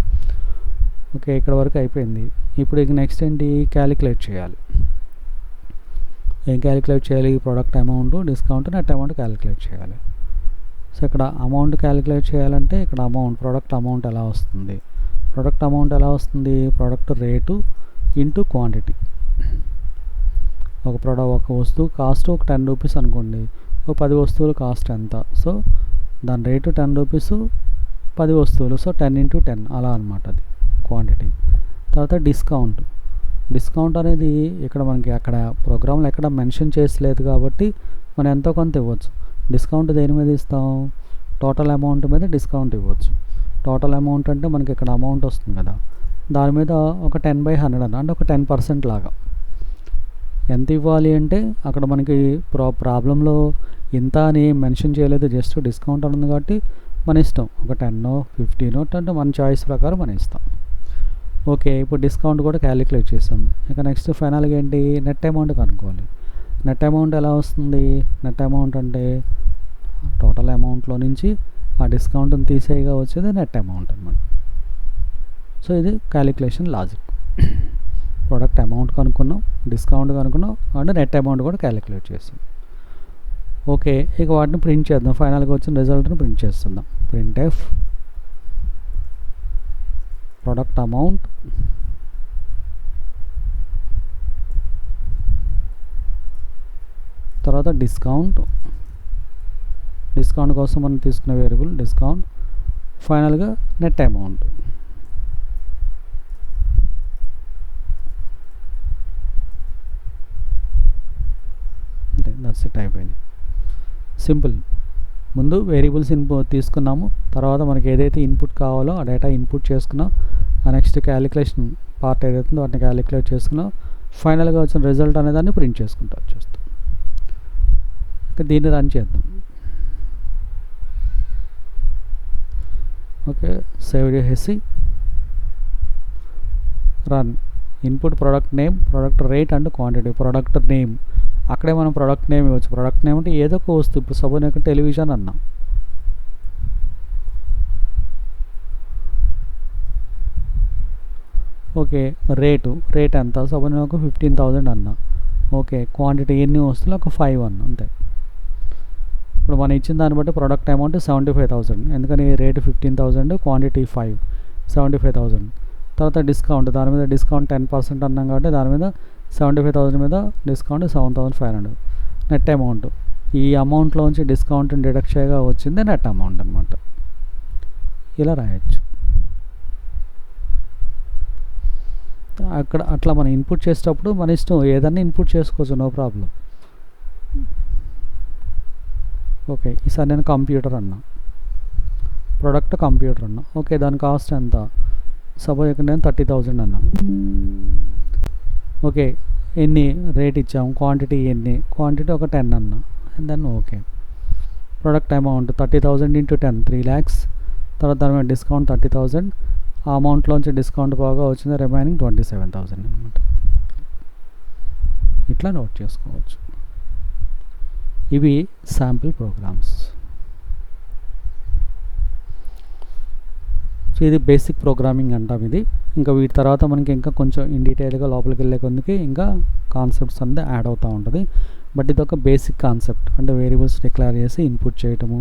ఓకే, ఇక్కడ వరకు అయిపోయింది. ఇప్పుడు ఇక నెక్స్ట్ ఏంటి, క్యాలిక్యులేట్ చేయాలి. ఏం క్యాలిక్యులేట్ చేయాలి, product amount, discount, net amount calculate చేయాలి. సో ఇక్కడ అమౌంట్ క్యాలిక్యులేట్ చేయాలంటే ఇక్కడ ప్రోడక్ట్ అమౌంట్ ఎలా వస్తుంది, ప్రోడక్ట్ రేటు ఇంటూ క్వాంటిటీ. ఒక వస్తువు కాస్ట్ ఒక 10 రూపీస్ అనుకోండి, ఒక 10 వస్తువులు కాస్ట్ ఎంత, సో దాని రేటు 10 రూపీస్, 10 వస్తువులు, సో 10 × 10 అలా అనమాట అది క్వాంటిటీ. తర్వాత డిస్కౌంట్ అనేది ఇక్కడ మనకి అక్కడ ప్రోగ్రాంలో ఎక్కడ మెన్షన్ చేసలేదు కాబట్టి మనం ఎంతో కొంత ఇవ్వచ్చు. డిస్కౌంట్ దేని మీద ఇస్తాం, టోటల్ అమౌంట్ మీద డిస్కౌంట్ ఇవ్వచ్చు. టోటల్ అమౌంట్ అంటే మనకి ఇక్కడ అమౌంట్ వస్తుంది కదా, దాని మీద ఒక 10/100 అంటే ఒక 10% లాగా. ఎంత ఇవ్వాలి అంటే అక్కడ మనకి ప్రాబ్లంలో ఇంత అని మెన్షన్ చేయలేదు, జస్ట్ డిస్కౌంట్ ఉంది కాబట్టి మన ఇష్టం, ఒక 10 15 అంటే మన చాయిస్ ప్రకారం మనం ఇస్తాం. ఓకే, ఇప్పుడు డిస్కౌంట్ కూడా క్యాలిక్యులేట్ చేసాం. ఇక నెక్స్ట్ ఫైనల్గా ఏంటి, నెట్ అమౌంట్ కనుక్కోవాలి. నెట్ అమౌంట్ ఎలా వస్తుంది, నెట్ అమౌంట్ అంటే టోటల్ అమౌంట్లో నుంచి ఆ డిస్కౌంట్ని తీసేయగా వచ్చేది నెట్ అమౌంట్ అన్నమాట. సో ఇది క్యాలిక్యులేషన్ లాజిక్. ప్రోడక్ట్ అమౌంట్ కనుక్కున్నాం, డిస్కౌంట్ కనుక్కున్నాం, అండ్ నెట్ అమౌంట్ కూడా క్యాలిక్యులేట్ చేస్తాం. ఓకే, ఇక వాటిని ప్రింట్ చేద్దాం. ఫైనల్గా వచ్చిన రిజల్ట్ని ప్రింట్ చేస్తుందాం. ప్రింట్ఎఫ్ ప్రోడక్ట్ అమౌంట్ తర్వాత డిస్కౌంట్ కోసం మనం తీసుకునే వేరియబుల్ డిస్కౌంట్, ఫైనల్గా నెట్ అమౌంట్. అంతే, దట్స్ ఇట్, అయిపోయింది. సింపుల్. ముందు వేరియబుల్స్ తీసుకున్నాము, తర్వాత మనకి ఏదైతే ఇన్పుట్ కావాలో ఆ డేటా ఇన్పుట్ చేసుకున్నాం, ఆ నెక్స్ట్ క్యాలిక్యులేషన్ పార్ట్ ఏదైతుందో వాటిని క్యాలిక్యులేట్ చేసుకున్నాం, ఫైనల్గా వచ్చిన రిజల్ట్ అనే దాన్ని ప్రింట్ చేసుకుంటూ వచ్చేస్తాం. ఇంకా దీన్ని రన్ చేద్దాం. ఓకే, సేవ్ చేసేసి run. Input product name, product rate and quantity. Product name అక్కడే మనం ప్రోడక్ట్ నేమ్ ఇవ్వచ్చు. ప్రోడక్ట్ నేమ్ అంటే ఏదో ఒక వస్తువు, ఇప్పుడు సపోజ్ నేను టెలివిజన్ అన్నా, ఓకే, రేట్ ఎంత, సపోజ్ నేను ఒక 15,000 అన్నా. ఓకే, క్వాంటిటీ ఎన్ని వస్తువులు, ఒక 5 అన్నా, అంతే. ఇప్పుడు మనం ఇచ్చిన దాన్ని బట్టి ప్రోడక్ట్ అమౌంట్ 75,000, ఎందుకని రేటు 15,000, క్వాంటిటీ 5, 75,000. తర్వాత డిస్కౌంట్, దాని మీద డిస్కౌంట్ 10% అన్నాం కాబట్టి దాని మీద 75,000 మీద డిస్కౌంట్ 7,500. నెట్ అమౌంట్, ఈ అమౌంట్లోంచి డిస్కౌంట్ డిడక్ట్ చేయగా వచ్చింది నెట్ అమౌంట్ అనమాట. ఇలా రాయొచ్చు. అక్కడ అట్లా మనం ఇన్పుట్ చేసేటప్పుడు మన ఇష్టం, ఏదన్నా ఇన్పుట్ చేసుకోవచ్చు, నో ప్రాబ్లం. ఓకే, ఈసారి నేను కంప్యూటర్ అన్నా, ప్రోడక్ట్ కంప్యూటర్ అన్నా. ఓకే, దాని కాస్ట్ ఎంత, సపోజ్ ఇక్కడ నేను 30,000 అన్నా. ఓకే, ఎన్ని రేట్ ఇచ్చాము, క్వాంటిటీ ఎన్ని, క్వాంటిటీ ఒక 10 అన్నా. And then okay, product amount 30,000 × 10 3 lakhs. తర్వాత దాని మీద డిస్కౌంట్ 30,000, ఆ అమౌంట్లోంచి డిస్కౌంట్ బాగా వచ్చింది, రిమైనింగ్ 27,000 అనమాట. ఇట్లా నోట్ చేసుకోవచ్చు. ఇవి శాంపిల్ ప్రోగ్రామ్స్. సో ఇది బేసిక్ ప్రోగ్రామింగ్ అంటాం ఇది. ఇంకా వీటి తర్వాత మనకి ఇంకా కొంచెం ఇన్ డీటెయిల్గా లోపలికి వెళ్ళే కొద్దికి ఇంకా కాన్సెప్ట్స్ అనేది యాడ్ అవుతూ ఉంటుంది. బట్ ఇది ఒక బేసిక్ కాన్సెప్ట్, అంటే వేరియబుల్స్ డిక్లేర్ చేసి ఇన్పుట్ చేయటము,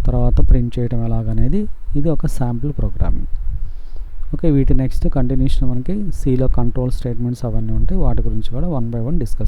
తర్వాత ప్రింట్ చేయటం ఎలాగనేది ఇది ఒక శాంపిల్ ప్రోగ్రామింగ్. ఓకే, వీటి నెక్స్ట్ కంటిన్యూషన్ మనకి సిలో కంట్రోల్ స్టేట్మెంట్స్ అవన్నీ ఉంటాయి, వాటి గురించి కూడా 1 by 1 డిస్కస్